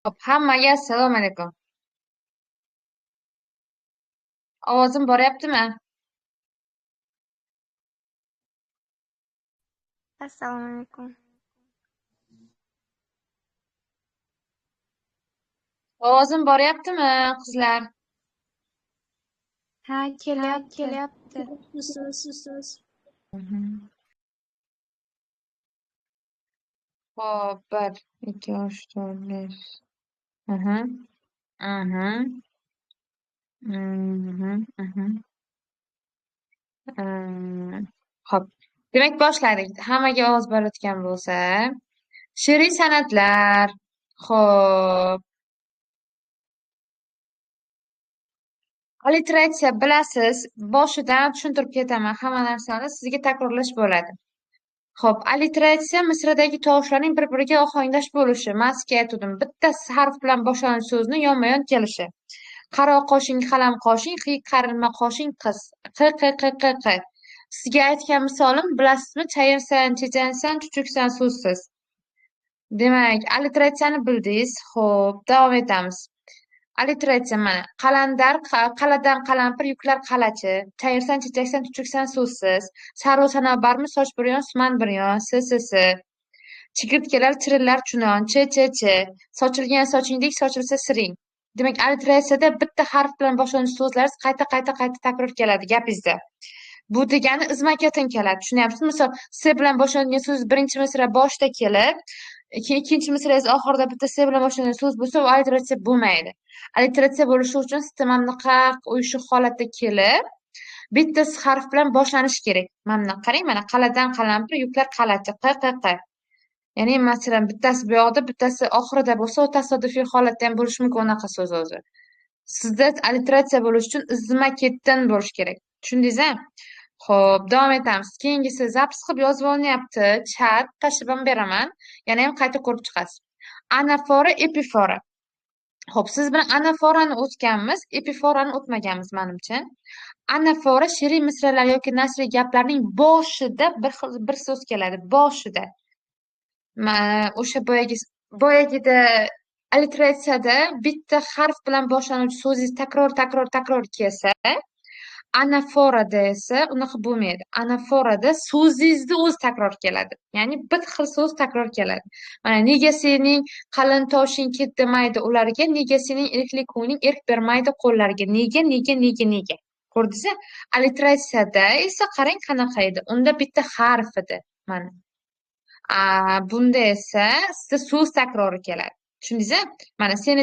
Hop, hammaga assalomu alaykum. Ovozim boryaptimi? Assalomu alaykum. Ovozim boryaptimi, qizlar? Ha, kelyapti. Mhm. Hop, 1, 2, 3, 4, 5. Mhm. Mhm. Mhm. Mhm. Hop. Demak, boshladik. Hammaga ovoz borayotgan bo'lsa, she'riy san'atlar. Xo'p. Alliteratsiya bilasiz. Boshidan tushuntirib ketaman. Hamma narsani sizga takrorlash bo'ladi. Xo'p, alliteratsiya misradagi tovushlarning bir-biriga ohanglash bo'lishi. Man sizga aytuvdim, bitta harf bilan boshlovchi so'zni yonma-yon kelishi. Qaro qoshing, qalam qoshing, qiy qarilma qoshing qiz. Q. Sizga aytgan misolim bilasizmi? Chayirsan, chechansan, chuchuksan so'zsiz. Demak, alliteratsiyani bildingiz. Xo'p, davom etamiz. Alliteratsiya mana. Qalandar, qaladan qalampir, yuklar qalachi. Chayirsan, chechaksan, chuchuksan so'zsiz. Saru sanobarmi, soch bir yon, suman bir yon. S. Chigirtkalar chirillar chunon. Ch. Sochilgan sochingdek sochilsa siring. Demak, alliteratsiyada bitta harf bilan boshlovchi so'zlar qayta takror keladi gapingizda. Bu degani izma-ketin keladi. Tushunyapsizmi? Misol, S bilan boshlangan so'z birinchi misra boshida kelib, keyin ikkinchi misrangiz oxirida bitta S bilan boshlangan so'z bo'lsa, u alliteratsiya bo'lmaydi. Alliteratsiya bo'lishi uchun sistema uyushi holatda kelib, bitta harf bilan boshlanishi kerak. Mana qarang, mana qaladan qalampir, yuklar qalachi. Q. Ya'ni masalan, bittasi bu yoqda, bittasi oxirida bo'lsa, u tasodifiy holatda ham bo'lishi mumkin unaqa so'z o'zi. Sizda alliteratsiya bo'lishi uchun izma-kettin bo'lishi kerak. Tushundingiz-a? Xo'p, davom etamiz. Keyingisi zapis qilib yozib olinyapti. Chat tashlab ham beraman. Yana ham qayta ko'rib chiqasiz. Anafora, epifora. Xo'p, siz bilan anaforani o'tganmiz, epiforani o'tmaganmiz menimcha. Anafora she'riy misralar yoki nasriy gaplarning boshida bir so'z keladi, boshida. O'sha boyagida alliteratsiyada bitta harf bilan boshlanuvchi so'zingiz takror kelsa, anaforada esa unaqa bo'lmaydi. Anaforada so'zingizni o'zi takror keladi. Ya'ni bir xil so'z takror keladi. Mana nega sening qalin toshing ketmaydi ularga, nega sening erkli ko'ngling erk bermaydi qo'llariga. Nega. Ko'rdingizmi? Alliteratsiyada esa qarang qanaqa edi. Unda bitta harf edi. Mana. Bunda esa sizda so'z takrori keladi. Tushundingizmi? Mana seni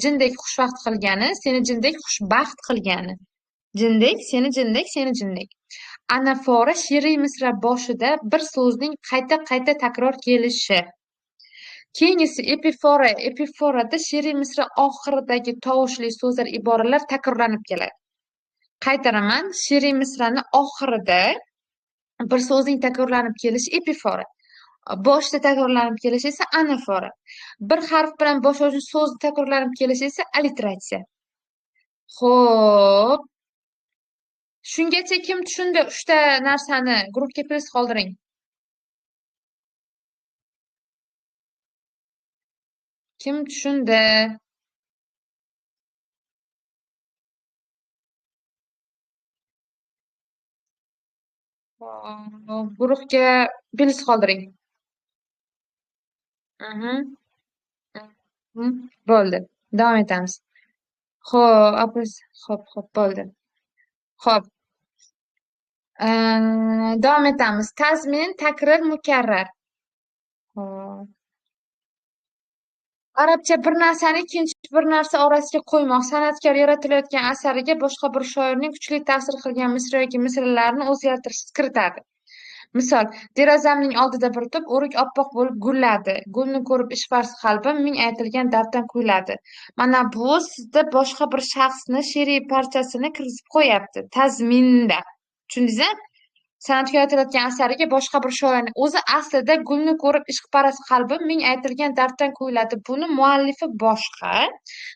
jindek xushvaqt qilgani, seni jindek xushbaxt qilgani. Seni jindek. Anafora she'riy misra boshida bir so'zning qayta takror kelishi. Keyingisi epifora. Epiforada she'riy misra oxiridagi tovushli so'zlar, iboralar takrorlanib keladi. Qaytaraman, she'riy misrani oxirida bir so'zning takrorlanib kelishi epifora. Boshida takrorlanib kelishi esa anafora. Bir harf bilan boshlovchi so'z takrorlanib kelishi esa alliteratsiya. Xo'p. Shungacha kim tushundi 3 ta narsani? Guruhga plius qoldiring. Kim tushundi? Guruhga plius qoldiring. Bo'ldi. Davom etamiz. Xo'p, bo'ldi. Xo'p. Davom etamiz. Tazmin, takrir, mukarrar. Xo'p. Arabcha bir narsani ikkinchi bir narsa orasiga qo'ymoq. San'atkor yaratilayotgan asariga boshqa bir shoirning kuchli ta'sir qilgan misra yoki misralarni o'zgartirishsiz kiritadi. Misol, derazamning oldida bir tup o'rik oppoq bo'lib gulladi. Gulni ko'rib ishqars qalbim ming aytilgan darddan kuyladi. Mana bu sizda boshqa bir shaxsni she'riy parchasini kiritib qo'yapti. Tazminda. Tushundingizmi? San'atkor yaratilayotgan asariga boshqa bir shoirning o'zi aslida gulni ko'rib ishqparast qalbim ming aytilgan darddan kuyladi. Buni muallifi boshqa.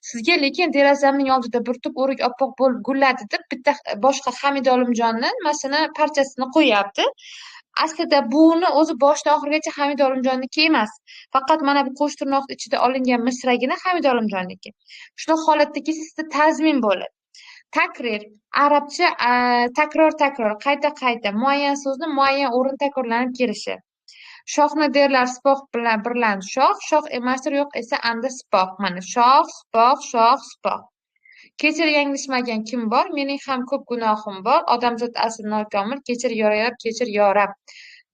Sizga lekin derazamning oldida bir tup o'rik oppoq bo'lib gulladi deb bitta boshqa Hamid Olimjonni masalan parchasini qo'yapti. Aslida buni o'zi boshidan oxirigacha Hamid Olimjonniki emas. Faqat mana bu qo'sh tirnoqni ichida olingan misragina Hamid Olimjonniki. Shunaqa holatdagi sizda tazmin bo'ladi. Takrir arabcha takror qayta muayyan so'zni muayyan o'rinda takrorlanib kelishi. Shohni derlar sipoh bilan shoh emasdir, yo'q esa anda sipoh. Mana shoh, sipoh. Kechir, yanglishmagan kim bor? Mening ham ko'p gunohim bor. Odamzod asli nokomil. Kechir yo Rab.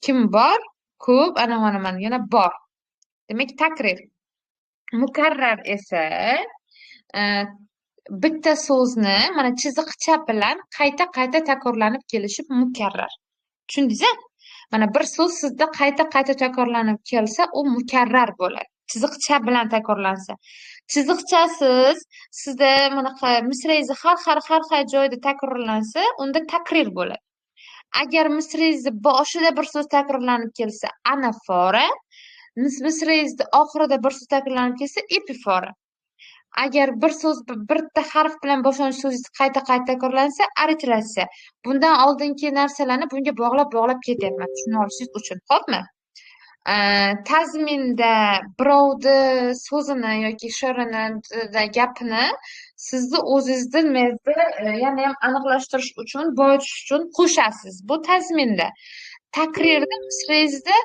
Kim bor? Ko'p, mana yana bor. Demak, takrir. Mukarrar esa bitta so'zni mana chiziqcha bilan qayta takrorlanib kelishi mukarrar. Tushundingiz-a? Mana bir so'z sizda qayta takrorlanib kelsa, u mukarrar bo'ladi. Chiziqcha bilan takrorlansa. Chiziqchasiz sizda bunaqa misrangizni har xil joyda takrorlansa, unda takrir bo'ladi. Agar misrangizni boshida bir so'z takrorlanib kelsa, anafora, misrangizni oxirida bir so'z takrorlanib kelsa, epifora. Agar bir so'z bitta harf bilan boshlovchi so'z qayta takrorlansa, alliteratsiya. Bundan oldingi narsalarni bunga bog'lab ketyapman, tushunib olishingiz uchun. Xo'pmi? Tazminda birovni so'zini yoki she'rini, gapini sizni o'zingizni yana ham aniqlashtirish uchun, boyitish uchun qo'shasiz. Bu tazminda. Takrirda misrangizda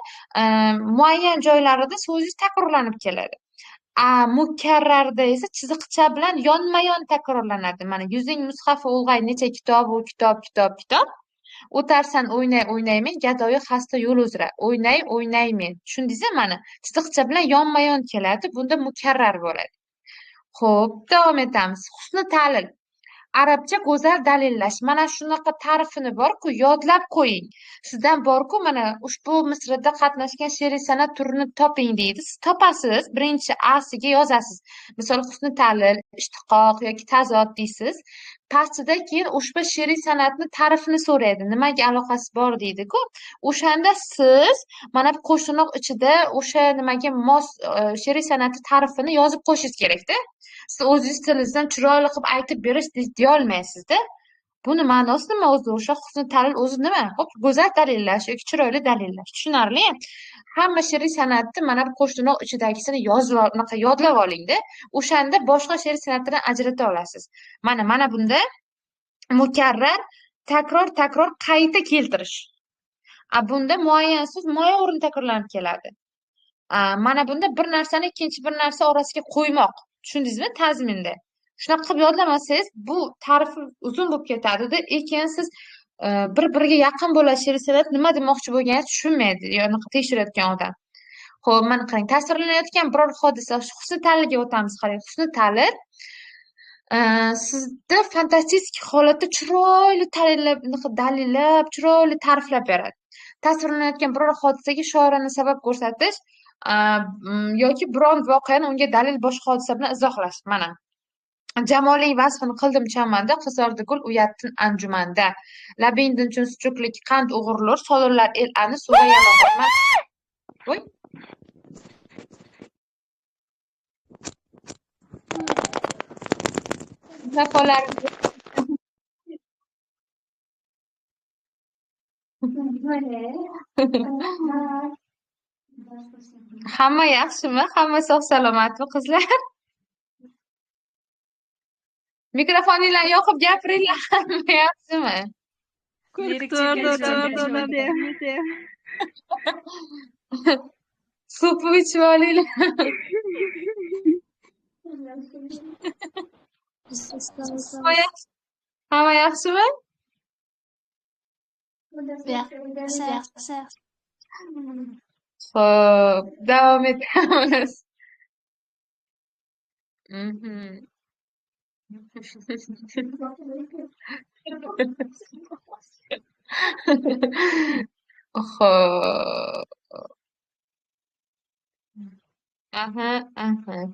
muayyan joylarida so'zingiz takrorlanib keladi. Mukarrarda esa chiziqcha bilan yonma-yon takrorlanadi. Mana yuzing mushafi ulg'ay necha kitob, u kitob. O'tarsan o'ynaymen, gadoyi xasta yo'l uzra. O'ynaymen. Tushundingizmi? Mana chiziqcha bilan yonma-yon keladi. Bunda mukarrar bo'ladi. Xo'p, davom etamiz. Husni ta'lil. Arabcha go'zal dalillash. Mana shunaqa ta'rifini bor-ku, yodlab qo'ying. Sizdan bor-ku, mana ushbu misrada qatnashgan she'riy san'at turini toping deydi. Siz topasiz, birinchi asiga yozasiz. Misol husni ta'lil, ishtiqoq yoki tazod deysiz. Pastida keyin ushbu she'riy san'atni ta'rifini so'raydi. Nimaga aloqasi bor deydi-ku. O'shanda siz mana bu qo'shtirnoq ichida o'sha nimaga mos she'riy san'ati ta'rifini yozib qo'yishingiz kerak-da. Siz o'zingiz tilingizdan chiroyli qilib aytib berish deyolmaysizda. Buni ma'nosi nima o'zi? O'sha husni ta'lil o'zi nima? Xo'p, go'zal dalillash yoki chiroyli dalillash. Tushunarli? Hamma she'riy san'atni mana bu qo'shtirnoq ichidagisini yodlab oling-da. O'shanda boshqa she'riy san'atdan ajrata olasiz. Mana bunda mukarrar takror qayta keltirish. Bunda muayyan so'z muayyan o'rinda takrorlanib keladi. Mana bunda bir narsani ikkinchi bir narsa orasiga qo'ymoq. Tushundingizmi? Tazminda. Shunaqa qilib yodlamasangiz, bu ta'rifi uzun bo'lib ketadi-da. Lekin siz bir-biriga yaqin bo'lgan she'riy san'at nima demoqchi bo'lganini tushunmaydi, yo'q tekshirayotgan odam. Xo'p, mana qarang, tasvirlanayotgan biror hodisa, husni ta'lilga o'tamiz. Qarang, husni ta'lil sizda fantastik holatda chiroyli dalillab, chiroyli ta'riflab beradi. Tasvirlanayotgan biror hodisaga shoirona sabab ko'rsatish yoki biron voqeani unga dalil boshqa hodisa bilan izohlash. Mana jamoliy vasfini qildim chamanda, qizardi gul uyattin anjumanda. Labingdan chun suchuklik qand o'g'irlar, solurlar el ani suvga yalog'man. Voy. Zafolar. Hamma yaxshimi? Hamma sog' salomatmi qizlar? Mikrofoninglarni yoqib gapiringlar. Hamma yaxshimi? Suv ichib olinglar. Hamma yaxshimi? Xo'p, davom etamiz. Xo'p.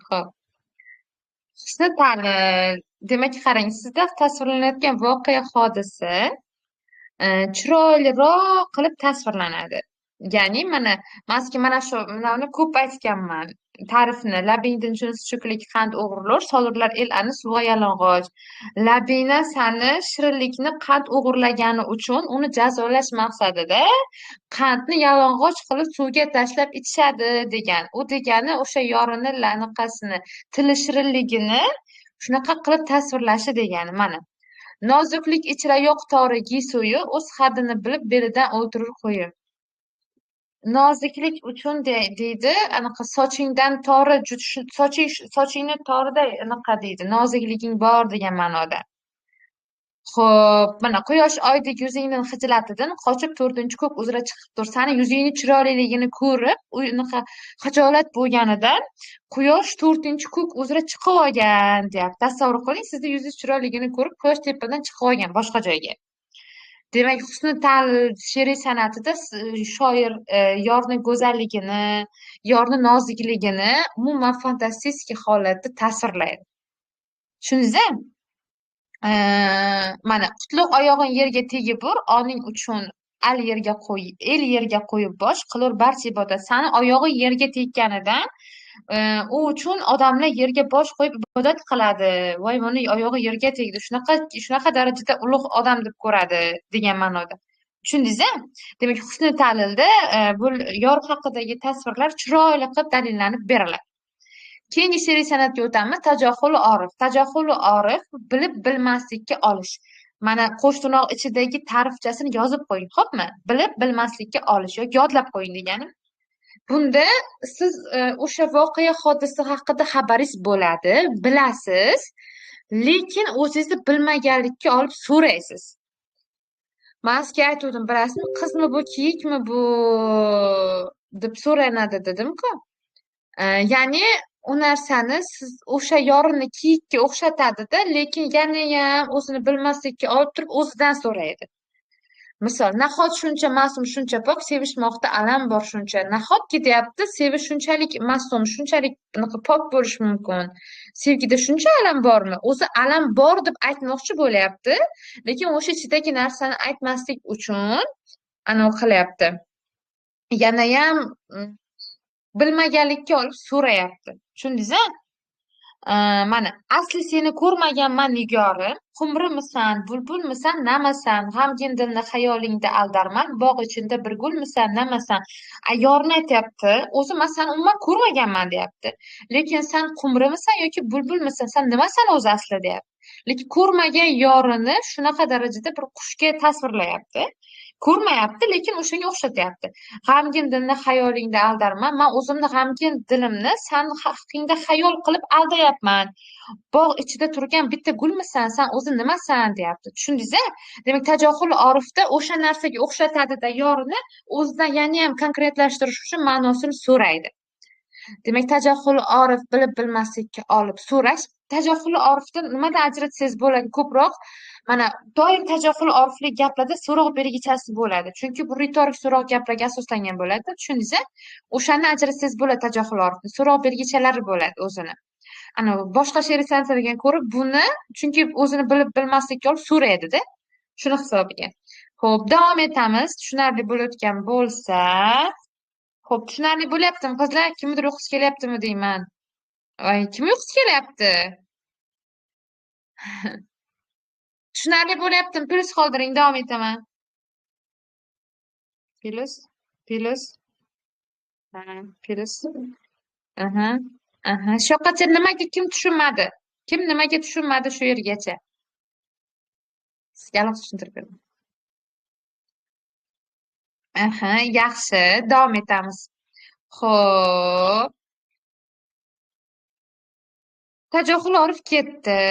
Xo'p. Husni ta'lil. Demak, qarang, sizda tasvirlanayotgan voqea hodisa chiroyliroq qilib tasvirlanadi. Ya'ni mana shu ko'p aytganman. ta'rifini. Labingdan cho'klik qand o'g'irlar, solurlar el ani suvga yalang'och. Labina sani shirinlikni qand o'g'irlagani uchun uni jazolash maqsadida qandni yalang'och qilib suvga tashlab ichishadi degan. U degani o'sha yorini lanaqasini, tili shirinligini shunaqa qilib tasvirlashi degani. Mana. Nozuklik ichra yo'q tori giysuvi o'z haddini bilib belidan o'ltirur qo'yib. Noziklik uchun deydi, anaqa sochingdan tori sochingni toriday anaqa deydi, nozikliging bor degan ma'noda. Xo'p, mana quyosh oydek yuzingdan xijolatidin qochib to'rtinchi ko'k uzra chiqib tur. Sani yuzingni chiroyliligini ko'rib, unaqa xijolat bo'lganidan quyosh to'rtinchi ko'k uzra chiqib olgan deyapti. Tasavvur qiling, sizni yuzingiz chiroyligini ko'rib, quyosh tepadan chiqib olgan boshqa joyga. Demak, husni she'riy san'atida shoir yorni go'zalligini, yorni nozikligini umuman fantastik holatda tasvirlaydi. Tushundingiz? Mana qutlug' oyog'ing yerga tegib ur, oning uchun el yerga qo'yib bosh qilur barcha ibodat. Sani oyog'i yerga tekganidan u uchun odamlar yerga bosh qo'yib ibodat qiladi. Voy, buni oyog'i yerga tegdi, shunaqa darajada ulug' odam deb ko'radi degan ma'noda. Tushundingiz? Demak, husni ta'lilda bu yor haqidagi tasvirlar chiroyli qilib dalillanib beriladi. Keyingi she'riy san'atga o'tamiz. Tajahhul orif. Tajahhul orif bilib bilmaslikka olish. Mana qo'shtirnoq ichidagi ta'rifchasini yozib qo'ying, xo'pmi? Bilib bilmaslikka olish yoki yodlab qo'ying degani. Bunda siz o'sha voqea hodisa haqida xabaringiz bo'ladi, bilasiz, lekin o'zingizni bilmaganlikka olib so'raysiz. Men sizga aytuvdim, bilasizmi, qizmi bu, kiyikmi bu deb so'ranadi dedim-ku. Ya'ni u narsani siz o'sha yorini kiyikka o'xshatadi-da, lekin yanayam o'zini bilmaslikka olib turib o'zidan so'raydi. Misol, nahot shuncha ma'sum, shuncha pok, sevishmoqda alam bor shuncha. Nahotki deyapti, sevish shunchalik ma'sum, shunchalik pok bo'lishi mumkin. Sevgida shuncha alam bormi? O'zi alam bor deb aytmoqchi bo'lyapti, lekin o'sha ichidagi narsani aytmaslik uchun anavi qilyapti. Yanayam bilmaganlikka olib so'rayapti. Tushundingiz? Mana asli seni ko'rmaganman nigorim, qumrimisan, bulbulmisan, namasan, g'amgin dilni xayolingda aldarman, bog' ichinda bir gulmisan, namasan. Yorni aytyapti, o'zi man seni umuman ko'rmaganman deyapti. Lekin sen qumrimisan yoki bulbulmisan, sen nimasan o'zi asli deyapti. Lekin ko'rmagan yorini shunaqa darajada bir qushga tasvirlayapti. Ko'rmayapti, lekin o'shanga o'xshatyapti. G'amgin dilni xayolingda aldarman. Men o'zimni g'amgin dilimni sen haqingda xayol qilib aldayapman. Bog' ichida turgan bitta gulmisan, sen o'zi nimasan deyapti. Tushundingiz? Demak, tajahhul orifda o'sha narsaga o'xshatadi-da, yorini o'zidan yana ham konkretlashtirish uchun ma'nosini so'raydi. Demak, tajahhul orif bilib bilmaslikka olib so'rash. Tajahhul orifdan nimadan ajratsangiz bo'ladi ko'proq? Mana doim tajahhul oriflik gaplarda so'roq belgichasi bo'ladi. Chunki bu ritorik so'roq gaplarga asoslangan bo'ladi. Tushundingiz? O'shani ajratsangiz bo'ladi tajahhul orifni. So'roq belgichalari bo'ladi o'zini. Ana boshqa she'riy san'atlardan ko'rib buni, chunki o'zini bilib bilmaslikka olib so'raydi-da. Shuni hisobiga. Xo'p, davom etamiz. Tushunarli bo'layotgan bo'lsa, xo'p, tushunarli bo'lyaptimi qizlar? Kimdir o'qisi kelyaptimi deyman. Voy, kim o'qisi kelyapti? Tushunarli bo'lyaptimi? Plus qoldiring, davom etaman. Plus. Plus. Shu yoqqacha nimaga kim tushunmadi? Kim nimaga tushunmadi shu yergacha? Sizga alohida tushuntirib beraman. Yaxshi, davom etamiz. Xo'p. Tajahhul orif ketdi.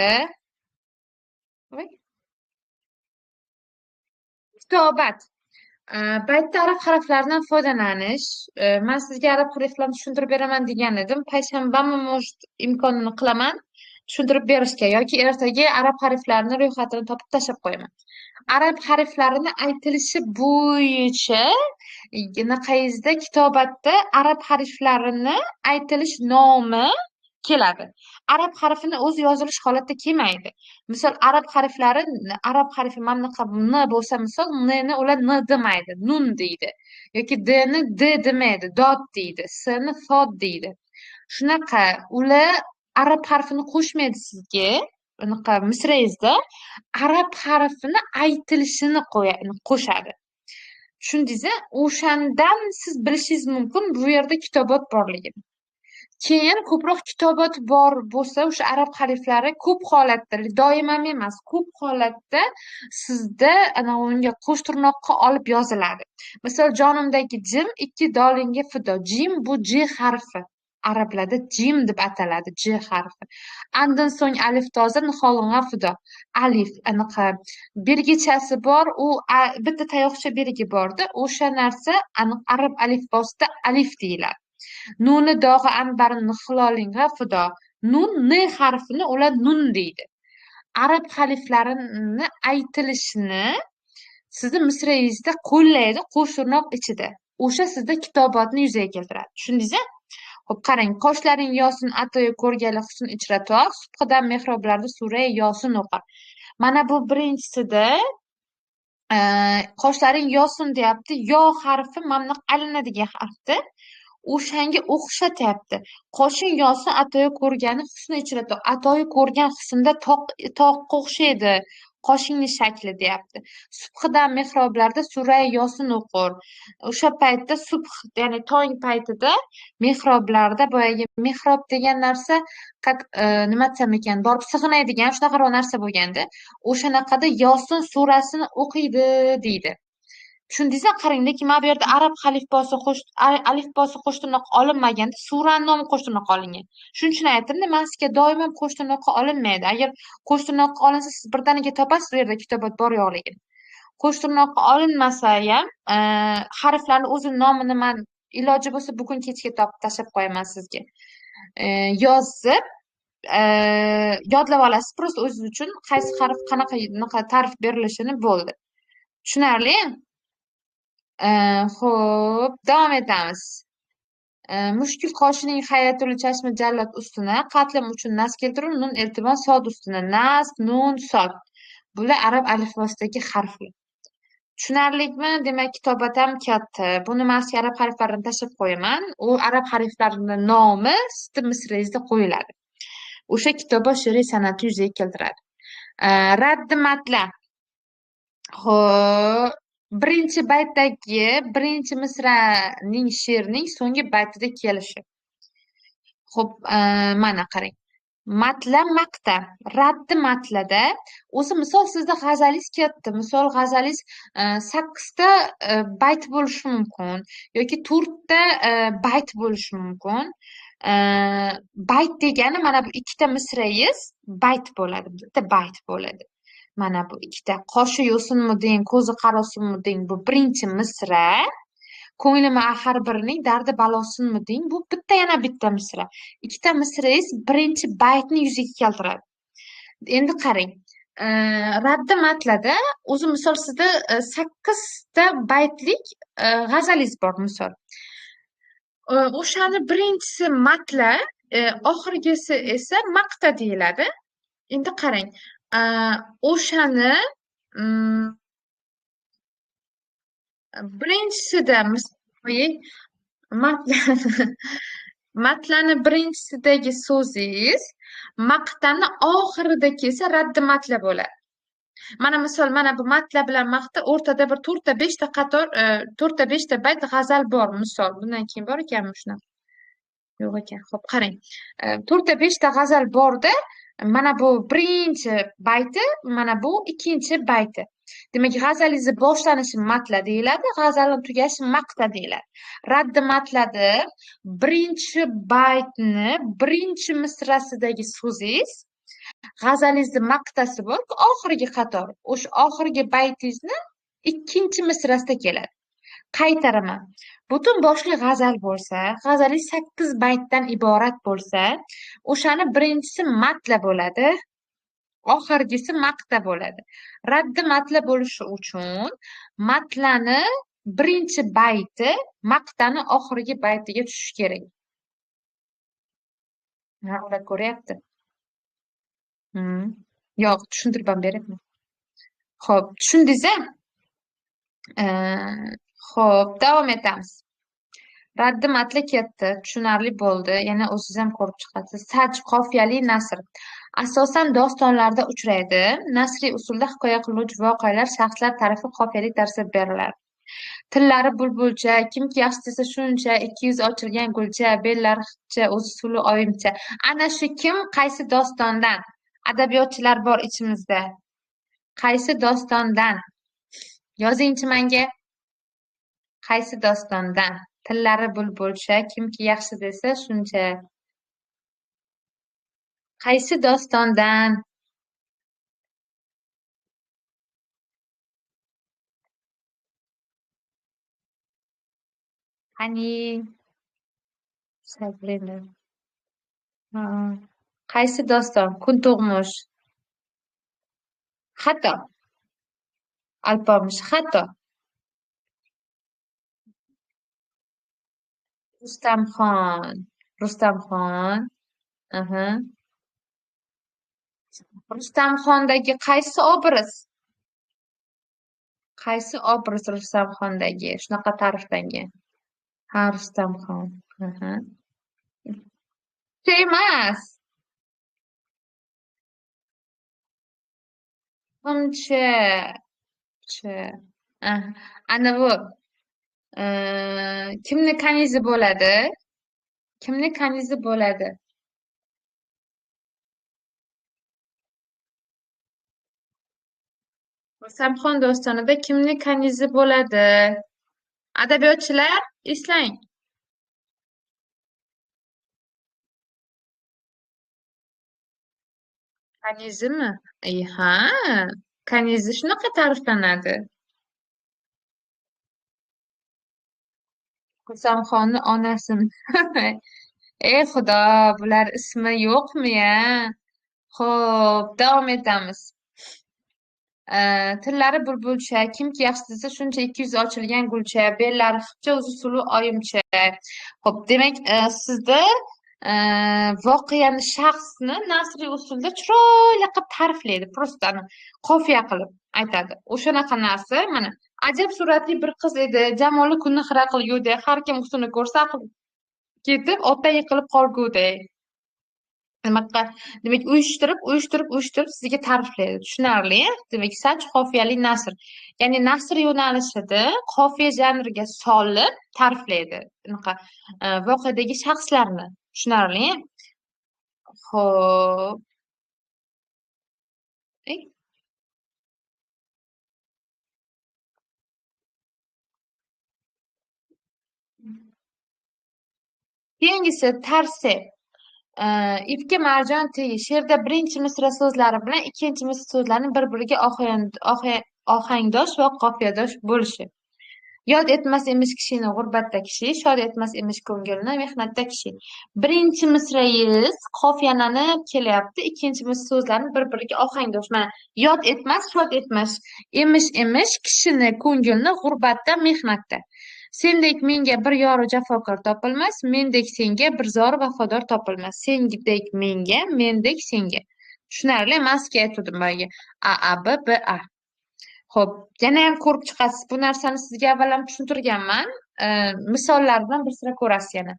Kitobat. Baytda arab harflaridan foydalanish. Men sizga arab harflarini tushuntirib beraman degan edim. Payshanbami может imkonini qilaman tushuntirib berishga yoki ertaga arab harflarini ro'yxatini topib tashlab qo'yaman. Arab harflarini aytilishi bo'yicha naqayizda kitobatda arab harflarini aytilish nomi keladi. Arab harfini o'zi yozilish holatda kelmaydi. Misol arab harfi mamlaqa n bo'lsa, misol n ni ular n demaydi, nun deydi. Yoki d ni d demaydi, dod deydi, s ni sod deydi. Shunaqa ular arab harfini qo'shmaydi sizga. Unaqa misrangizda arab harfini aytilishini qo'shadi. Tushundingizmi? O'shandan siz bilishingiz mumkin bu yerda kitobot borligini. Keyin ko'proq kitobot bor bo'lsa, o'sha arab harflari ko'p holatda, doim ham emas, ko'p holatda sizda ana unga qo'sh tirnoqqa olib yoziladi. Misol jonimdagi jim ikki dolingga fido. Jim bu J harfi. Arablarda jim deb ataladi, J harfi. Andan so'ng alif toza niholingga fido. Alif anaqa belgichasi bor, u bitta tayoqcha belgi borda, o'sha narsa arab alifbosida alif deyiladi. Nuni dog'i anbarini hilolingga fido. Nun n harfini ular nun deydi. Arab harflarini aytilishini sizni misrangizda qo'llaydi qo'sh tirnoq ichida. O'sha sizda kitobotni yuzaga keltiradi. Tushundingizmi? Xo'p, qarang, qoshlaring yosin atoyi ko'rgali husn ichra toq, subhidan mehroblarda sura yosin o'qir. Mana bu birinchisida qoshlaring yosin deyapti. Yo harfi mana alinadigan harfda. O'shanga o'xshatyapti. Qoshing yosin atoyi ko'rgani husn ichra toq. Atoyi ko'rgan husnda toqqa o'xshaydi. Qoshingni shakli deyapti. Subhidan mehroblarda sura yosin o'qir. O'sha paytda subh, ya'ni tong paytida mehroblarda boyagi mehrob degan narsa nima desam ekan, borib sig'inadigan shunaqaroq narsa bo'lganda, o'shanaqada yosin surasini o'qiydi deydi. Tushundingizmi? Qarang, lekin mana bu yerda arab alifbosi qo'sh tirnoq olinmaganda surani nomi qo'sh tirnoqqa olingan. Shuning uchun aytdim, man sizga doim ham qo'sh tirnoqqa olinmaydi. Agar qo'sh tirnoqqa olinsa, siz birdaniga topasiz bu yerda kitobot bor yo'qligini. Qo'sh tirnoqqa olinmasa ham harflarni o'zini nomini man iloji bo'lsa bugun kechga topib tashlab qo'yaman sizga. Yozib yodlab olasiz. Просто o'zingiz uchun qaysi harf qanaqa ta'rif berilishini bo'ldi. Tushunarli? Xo'p, davom etamiz. Mushkul qoshining hayatul chashma jallod ustuna qatlam uchun nas keltirib, nun iltimos sod ustuna. Nas, nun, sod. Bular arab alifbosidagi harflar. Tushunarlikmi? Demak, kitobat ham katta. Buni men sizga arab harflarini tashlab qo'yaman. U arab harflarining nomi sizning misrangizda qo'yiladi. O'sha kitobat she'riy san'atni yuzaga keltiradi. Raddi matla. Xo'p, birinchi baytdagi birinchi misraning she'rning so'nggi baytida kelishi. Xo'p, mana qarang. Matla maqta, raddi matlada o'zi misol sizda g'azalingiz katta, misol g'azalingiz 8 ta bayt bo'lishi mumkin yoki 4 ta bayt bo'lishi mumkin. Bayt degani mana bu ikkita misrangiz bayt bo'ladi, bitta bayt bo'ladi. Mana bu ikkita qoshi yo'sinmi deng, ko'zi qarosinmi deng, bu birinchi misra. Ko'nglimi har birining dardi balosinmi deng, bu bitta yana bitta misra. Ikkita misrangiz birinchi baytni yuzaga keltiradi. Endi qarang. Raddi matlada o'zi misol sizda 8 ta baytlik g'azalingiz bor misol. O'shani birinchisi matla, oxirgisi esa maqta deyiladi. Endi qarang. O'shani birinchisida matlani birinchisidagi so'zingiz maqtani oxiridagi esa raddi matla bo'ladi. Mana misol, mana bu matla bilan maqta o'rtada bir 4 ta 5 ta qator 4 ta 5 ta bayt g'azal bor misol. Bundan keyin bor ekanmi shunaqa? Yo'q ekan. Xo'p, qarang. 4 ta 5 ta g'azal borda, mana bu birinchi bayti, mana bu ikkinchi bayti. Demak, g'azalingiz boshlanishi matla deyiladi, g'azalning tugashi maqta deyiladi. Raddi matlada birinchi baytni birinchi misrasidagi so'zingiz, g'azalingizni maqtasi bor, oxirgi qator. O'sha oxirgi baytingizni ikkinchi misrasida keladi. Qaytaraman. Butun boshli g'azal bo'lsa, g'azalingiz 8 baytdan iborat bo'lsa, o'shani birinchisi matla bo'ladi, oxirgisi maqta bo'ladi. Raddi matla bo'lishi uchun matlani birinchi bayti maqtani oxirgi baytiga tushishi kerak. Ular ko'ryapti. Yo'q, tushuntirib ham beryapman. Xo'p, tushundingiz-a? Xo'p, davom etamiz. Raddi matli ketdi, tushunarli bo'ldi. Yana o'zingiz ham ko'rib chiqasiz. Saj qofiyali nasr. Asosan dostonlarda uchraydi. Nasriy usulda hikoya qilinuvchi voqealar shaxslar tarafi qofiyali tarzda beriladi. Tillari bulbulcha, kimki yaxshi desa shuncha, 200 ochilgan gulcha, bellari xipcha, o'zi suli oyimcha. Ana shu kim, qaysi dostondan? Adabiyotchilar bor ichimizda. Qaysi dostondan? Yozingchi menga. Qaysi dostondan? Tillari bulbulcha, kimki yaxshi desa shuncha. Qaysi dostondan? Qani, Sabrina. Ha. Qaysi doston? Kuntug'mish. Xato. Alpomish. Xato. Rustamxon. Rustamxon. Aha. Rustamxondagi qaysi obraz? Qaysi obraz Rustamxondagi? Shunaqa ta'riflangan. Ha, Rustamxon. Aha. Shu emas. Qamchi. Ana bu. Kimni kanizi bo'ladi? Kimni kanizi bo'ladi? Rustamxon dostonida kimni kanizi bo'ladi? Adabiyotchilar, eslang. Kanizmi? Ha, kanizi shunaqa ta'riflanadi. Rustamxonni onasimi? Ey xudo, bular ismi yo'qmi-ya? Xo'p, davom etamiz. Tillari bulbulcha, kimki yaxshi desa shuncha 200 ochilgan gulcha, bellari xipcha, o'zi suluv oyimcha. Xo'p, demak, sizda voqeani, shaxsni nasriy usulda chiroyli qilib ta'riflaydi. Просто qofiya qilib aytadi. O'shanaqa narsa, mana ajab suratli bir qiz edi, jamoli kunni xira qilgudek, har kim husnini ko'rsa ketib, otdan yiqilib qolgudek. Demak, uyushtirib sizga ta'riflaydi. Tushunarli. Demak, saj qofiyali nasr. Ya'ni nasr yo'nalishida qofiya janriga solib ta'riflaydi. Bunaqa voqeadagi shaxslarni. Tushunarli. Xo'p. Keyingisi tarsep. Ipga marjon tegish. She'rda birinchi misra so'zlari bilan ikkinchi misra so'zlarning bir-biriga ohangdosh va qofiyadosh bo'lishi. Yod etmas emish kishini g'urbatda kishi, shod etmas emish ko'ngilni mehnatda kishi. Birinchi misrangiz qofiyalanib kelyapti, ikkinchi misra so'zlarni bir-biriga ohangdosh. Mana yod etmas, shod etmas, emish kishini ko'ngilni g'urbatda, mehnatda. Sendek menga bir yoru jafokor topilmas, mendek senga bir zor vafodor topilmas. Sendek menga, mendek senga. Tushunarli, maska aytdim boyagi. A, B, B, A. Xo'p, yana ham ko'rib chiqasiz. Bu narsani sizga avval ham tushuntirganman. Misollar bilan bir sira ko'rasiz yana.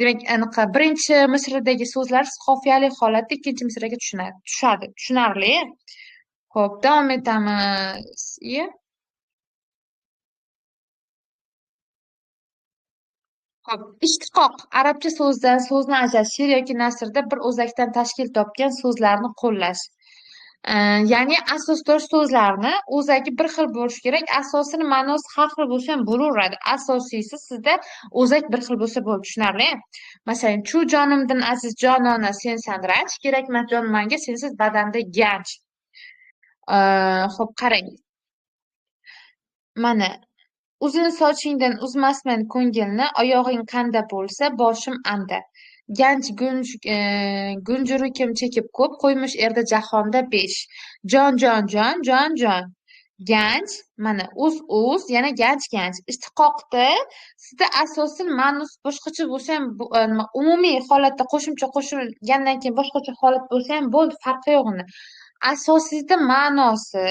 Demak, aniq birinchi misradagi so'zlar qofiyali holatda ikkinchi misraga tushadi. Tushunarli. Xo'p, davom etamiz. Xo'p, ishtiqoq arabcha so'zdan so'zni ajratish she'r yoki nasrda bir o'zakdan tashkil topgan so'zlarni qo'llash. Ya'ni asosdosh so'zlarni o'zagi bir xil bo'lishi kerak. Asosini ma'nosi har xil bo'lsa ham bo'laveradi. Asosiysi sizda o'zak bir xil bo'lsa bo'ldi. Tushunarli? Masalan, chu jonimdan aziz jonona sensan raj, kerakmas jon manga sensiz badanda ganj. Xo'p, qarang. Mana uzun sochingdan uzmasman ko'ngilni, oyog'ing qanda bo'lsa, boshim anda. Ganj gunjurukim chekib ko'p, qo'ymish erda jahonda 5. Jon. Ganj, mana uz, yana ganj. Ishtiqoqda sizda asosan ma'nosi boshqacha bo'lsa ham, umumiy holatda qo'shimcha qo'shilgandan keyin boshqacha holat bo'lsa ham bo'ldi, farqi yo'q uni. Asosiyda ma'nosi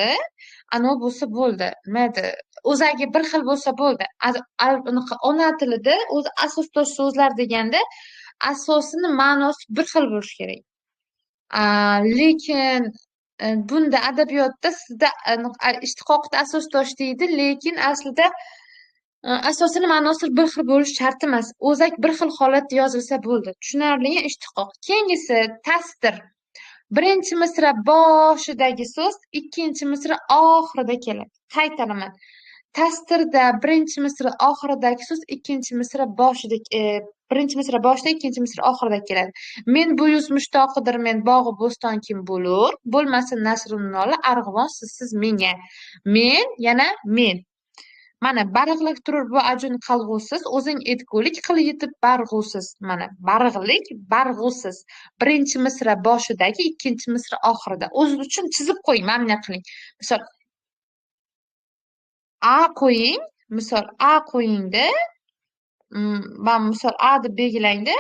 anavi bo'lsa bo'ldi. Nima edi? o'zagi bir xil bo'lsa bo'ldi. Unaqa ona tilida o'zi asosdosh so'zlar deganda asosini ma'nosi bir xil bo'lishi kerak. Lekin bunda adabiyotda sizda ishtiqoqda asosdosh deydi, lekin aslida asosini ma'nosi bir xil bo'lishi shart emas. O'zak bir xil holatda yozilsa bo'ldi. Tushunarli ishtiqoq. Keyingisi tasdir. Birinchi misra boshidagi so'z ikkinchi misra oxirida keladi. Qaytaraman. Tasdirda birinchi misra oxiridagi so'z ikkinchi misra boshida birinchi misra boshida ikkinchi misra oxirida keladi. Men bu yuz mushtoqidir, men bog'i bo'ston kim bo'lur? Bo'lmasin nasrun nola arg'uvon sizsiz menga. Men yana men. Mana bariqlik turur bu ajun qalg'usiz, o'zing etgulik qil yetib barg'usiz. Mana bariqlik barg'usiz. Birinchi misra boshidagi, ikkinchi misra oxirida. O'z uchun chizib qo'ying, mana qiling. Misol A qo'ying, misol A qo'yingda, misol A deb belgilangda,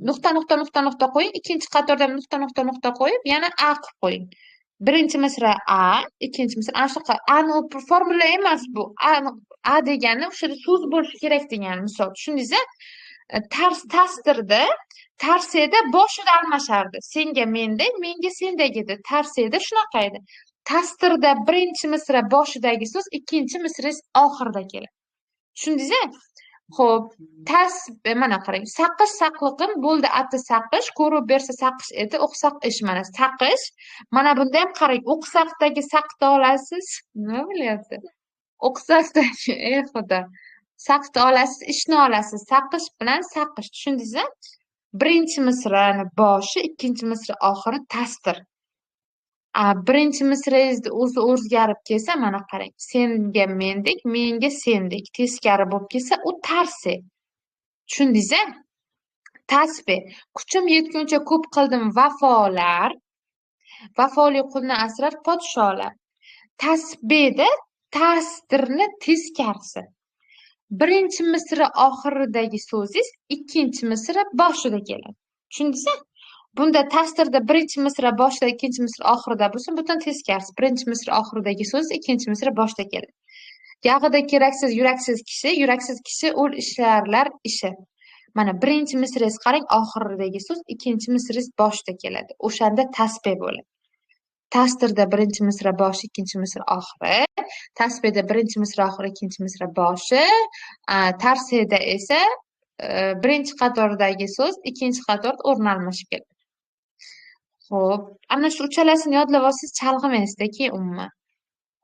nuqta qo'ying, ikkinchi qatorda nuqta qo'yib, yana A qilib qo'ying. Birinchi misra A, ikkinchi misra ana shunaqa Ani formula emas bu. A degani o'sha so'z bo'lishi kerak degani misol. Tushundingiz-a? Tasdirda tarseda boshida almashardi. Senga mendek, menga sendek edi. Tarseda shunaqa edi. Tasdirda birinchi misra boshidagi so'z ikkinchi misra oxirida keladi. Tushundingiz-a? Xo'p, mana qarang. Saqish saqliqim bo'ldi ati saqish, ko'rib bersa saqish edi, o'qsaq ish mana saqish. Mana bunda ham qarang, o'qsaqdagi saqni olasiz. Nima bo'lyapti? O'qsaqdagi xudo. Saqni olasiz, ishni olasiz. Saqish bilan saqish. Tushundingiz-a? Birinchi misrani boshi, ikkinchi misra oxiri tasdir. Birinchi misrangizni o'zi o'zgarib kelsa, mana qarang. Senga mendek, menga sendek. Teskari bo'lib kelsa, u tarsi. Tushundingiz-a? Tasbih. Kuchim yetguncha ko'p qildim vafolar. Vafoli qulni asrar podsholar. Tasbihda tasdirni teskarisi. Birinchi misra oxiridagi so'zingiz ikkinchi misra boshida keladi. Tushundingiz-a? Bunda tasdirda birinchi misra boshida, ikkinchi misra oxirida bo'lsa, butun teskarisi. Birinchi misra oxiridagi so'z ikkinchi misra boshida keladi. Yog'ida keraksiz, yuraksiz kishi o'l ishlarlar ishi. Mana birinchi misrangiz qarang, oxiridagi so'z ikkinchi misrangiz boshida keladi. O'shanda tasbih bo'ladi. Tasdirda birinchi misra boshi, ikkinchi misra oxiri. Tasbihda birinchi misra oxiri, ikkinchi misra boshi. Tarsida esa birinchi qatordagi so'z ikkinchi qatorda o'rin almashib keladi. Xo'p, ana shu uchalasini yodlab olsangiz chalg'imaysizda keyin umuman.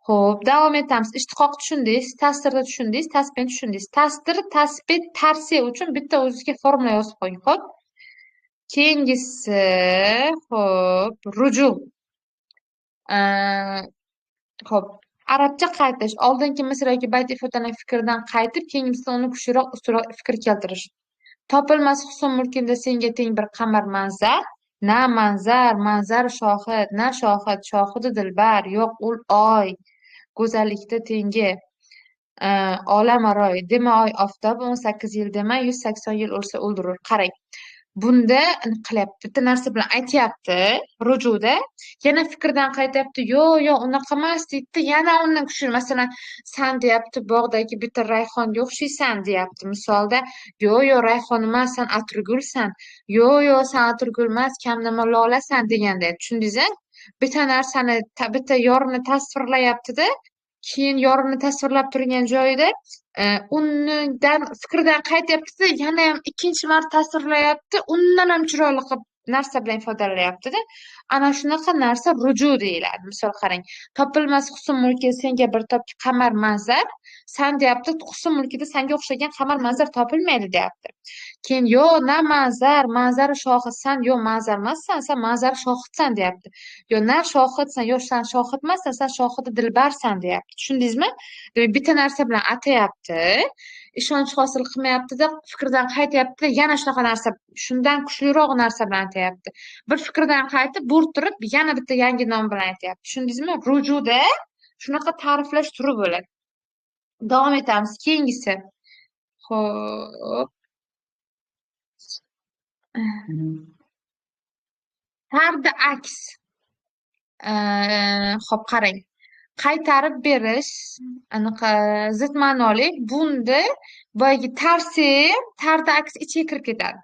Xo'p, davom etamiz. Ishtiqoq tushundingiz, tasdirni tushundingiz, tasbihni tushundingiz. Tasdir, tasbih, tarsiya uchun bitta o'zizga formula yozib qo'ying. Xo'p. Keyingisi, xo'p, ruju. Xo'p, arabcha qaytish. Oldingi misra yoki bayt ifodaning fikridan qaytib, keyingisida uni kuchliroq, ustunroq fikr keltirish. Topilmas husn mulkimda senga teng bir qamar manzar. Na manzar shohid, na shohid, shohidi dilbar, yo'q ul oy, go'zallikda tengi. Olamaroy, dema oy oftob 18 yil dema 180 yil o'lsa o'ldirur. Qarang. Bunda qilyapti, bitta narsa bilan aytyapti, rujuda, yana fikrdan qaytyapti, yo'q, unaqa emas deydi, yana undan kuchli, masalan, san deyapti, bog'dagi bitta rayhonga o'xshaysan deyapti. Misolda, yo'q, rayhon emas, san atirgulsan. Yo'q, san atirgul emas, kamnama lolasan deganda. Tushundingiz-a? Bitta narsani, bitta yorini tasvirlayapti-da, keyin yorini tasvirlab turgan joyida undan fikrdan qaytyapti-da, yana ham ikkinchi marta tasvirlayapti, undan ham chiroyli qilib narsa bilan ifodalayapti-da. Ana shunaqa narsa ruju deyiladi. Misol qarang, topilmas husn mulki senga bir top qamar manzar, san deyapti, husn mulkida senga o'xshagan qamar manzar topilmaydi deyapti. Keyin yo'q, na manzari shohidsan, yo'q manzar emassan, san manzari shohidsan deyapti. Yo'q, na shohidsan, yo'q san shohid emassan, san shohidi dilbarsan deyapti. Tushundingizmi? Demak, bitta narsa bilan atayapti, ishonch hosil qilmayapti-da, fikrdan qaytyapti, yana shunaqa narsa, shundan kuchliroq narsa bilan aytyapti. Bir fikrdan qaytib, bo'rttirib, yana bitta yangi nom bilan aytyapti. Tushundingizmi? Rujuda shunaqa ta'riflash turi bo'ladi. Davom etamiz. Keyingisi. Xo'p. Tardi aks. Xo'p, qarang. qaytarib berish anaqa zid ma'noli. Bunda boyagi tarda aks ichiga kirib ketadi.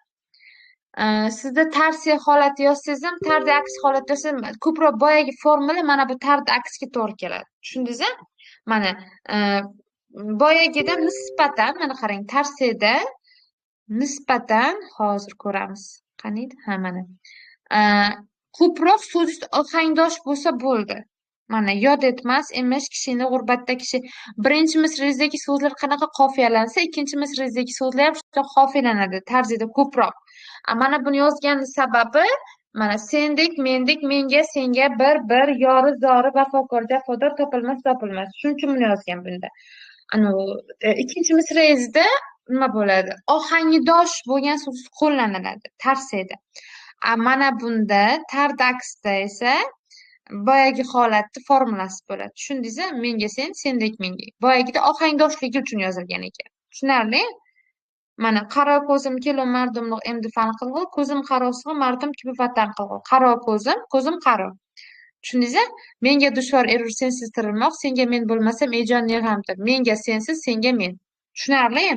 Sizda tarsiya holati yozsangiz ham, tarda aks holati yozsangiz ham ko'proq boyagi formula mana bu tarda aksga to'g'ri keladi. Tushundingizmi? Mana boyagida nisbatan mana qarang, tarsiyada nisbatan hozir ko'ramiz. Qaniydi? Ha, mana. Ko'proq so'z ohangdosh bo'lsa bo'ldi. Mana yod etmas emish kishini g'urbatda kishi. Birinchi misrangizdagi so'zlar qanaqa qofiyalansa, ikkinchi misrangizdagi so'zlar ham shunday qofiyalanadi tarzida ko'proq. Mana buni yozganning sababi mana sendek, mendek, menga, senga, bir, yori, zori, vafokor, jafodor, topilmas. Shuning uchun buni yozgan bunda. Ikkinchi misrangizda nima bo'ladi? Ohangidosh bo'lgan so'z qo'llaniladi tarsiyada. Mana bunda tardaksda esa boyagi holatni formulasi bo'ladi. Tushundingizmi? Menga sen, sendek menga. Boyagida ohangdoshligi uchun yozilgan ekan. Tushunarli? Mana qaro ko'zim kelin mardumliq endi fan qilg'u, ko'zim qarosig'i mardum kibi vatan qilg'u. Qaro ko'zim, ko'zim qaro. Tushundingizmi? Menga dushor erur sensiz tirilmoq, senga men bo'lmasam ejon yig'amdir. Menga sensiz, senga men. Tushunarli?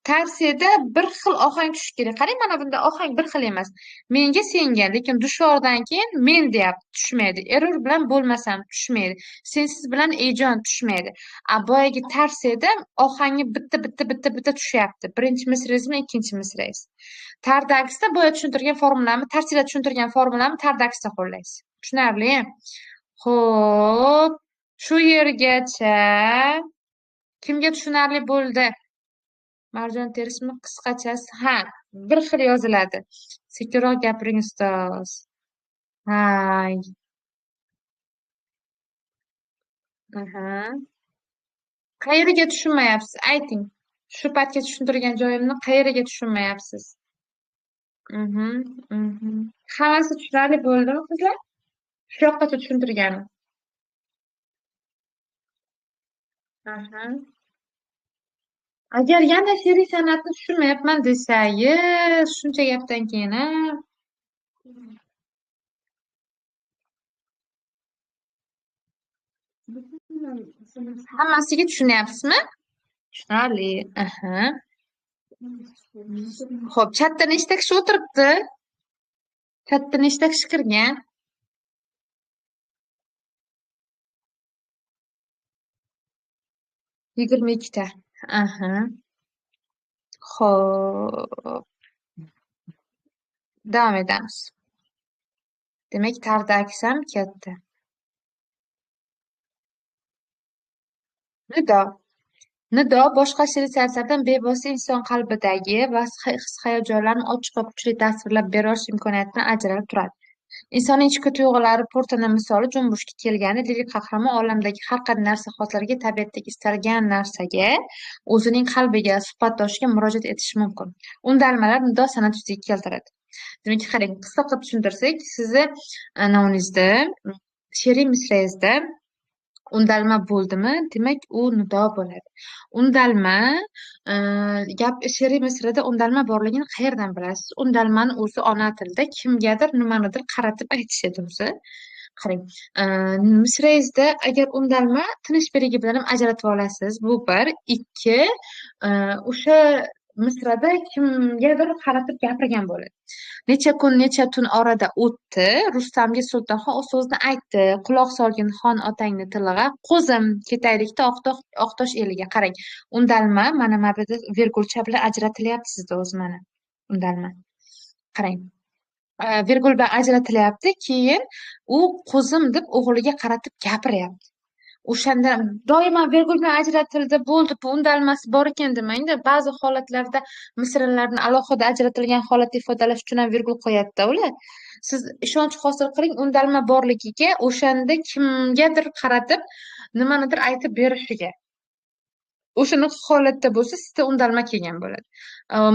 Tarsiyada bir xil ohang tushishi kerak. Qarang, mana bunda ohang bir xil emas. Menga, senga, lekin dushordan keyin men deyapti, tushmaydi. Erur bilan bo'lmasam tushmaydi. Sensiz bilan ejon tushmaydi. Boyagi tarsiyada ohangi bitta tushyapti. Birinchi misrangiz bilan ikkinchi misrangiz. Tardaksda boya tushuntirgan formulamni, tarsiyada tushuntirgan formulamni tardaksda qo'llaysiz. Tushunarli? Xo'p, shu yergacha kimga tushunarli bo'ldi? Marjon terismi qisqachasi? Ha, bir xil yoziladi. Sekinroq gapiring ustoz. Hay. Qayeriga tushunmayapsiz? Ayting. Shu paytga tushuntirgan joyimni qayeriga tushunmayapsiz? Hammasi tushunarli bo'ldimi, qizlar? Shu yoqqacha tushuntirganim. Agar yana she'riy san'atni tushunmayapman desangiz, shuncha gapdan keyin hammasiga tushunyapsizmi? Tushunarli. Xo'p, chatda nechta kishi o'tiribdi? Chatda nechta kishi kirgan? 22 ta. Xo'p. Davom etamiz. Demak, tardaksi ham katta. Nido boshqa she'rlardan bevosita inson qalbidagi va his-hayajonlarini ochiq va kuchli tasvirlab berish imkoniyatidan ajralib turadi. Insonning ichki tuyg'ulari portini misoli junbushga kelgani lirik qahramon olamdagi har qanday narsa xoslariga tabiatdagi istalgan narsaga o'zining qalbiga, suhbatdoshiga murojaat etishi mumkin. Undalmalar nido san'at yuzaga keltiradi. Demak, qarang, qisqa qilib tushuntirsak, sizni namunizda she'riy misrangizda undalma bo'ldimi, demak u nido bo'ladi. Undalma gap she'riy misrada undalma borligini qayerdan bilasiz? Undalmani o'zi ona tilda kimgadir nimanidir qaratib aytishadi o'zi. Qarang, misrangizda agar undalma tinish berigi bilan ham ajratib olasiz. Bu bir, ikki, o'sha misrada kimgadir qaratib gapirgan bo'ladi. Necha kun, necha tun orada o'tdi, Rustamga Sultonxon o'z so'zini aytdi. Quloq solgin xon otangni tilig'a, qo'zim, ketaylikda Oqtosh eliga. Qarang, undalma mana bu yerda virgulcha bilan ajratilyapti sizda o'zi mana. Undalma. Qarang. Virgul bilan ajratilyapti, keyin u qo'zim deb o'g'liga qaratib gapiryapti. O'shanda doimo virgul bilan ajratildi, bo'ldi, bu undalmasi bor ekan demangda. Ba'zi holatlarda misralarni alohida ajratilgan holatda ifodalash uchun ham virgul qo'yadi-da ular. Siz ishonch hosil qiling undalma borligiga, o'shanda kimgadir qaratib nimanidir aytib berishiga. O'shani holatda bo'lsa, sizda undalma kelgan bo'ladi.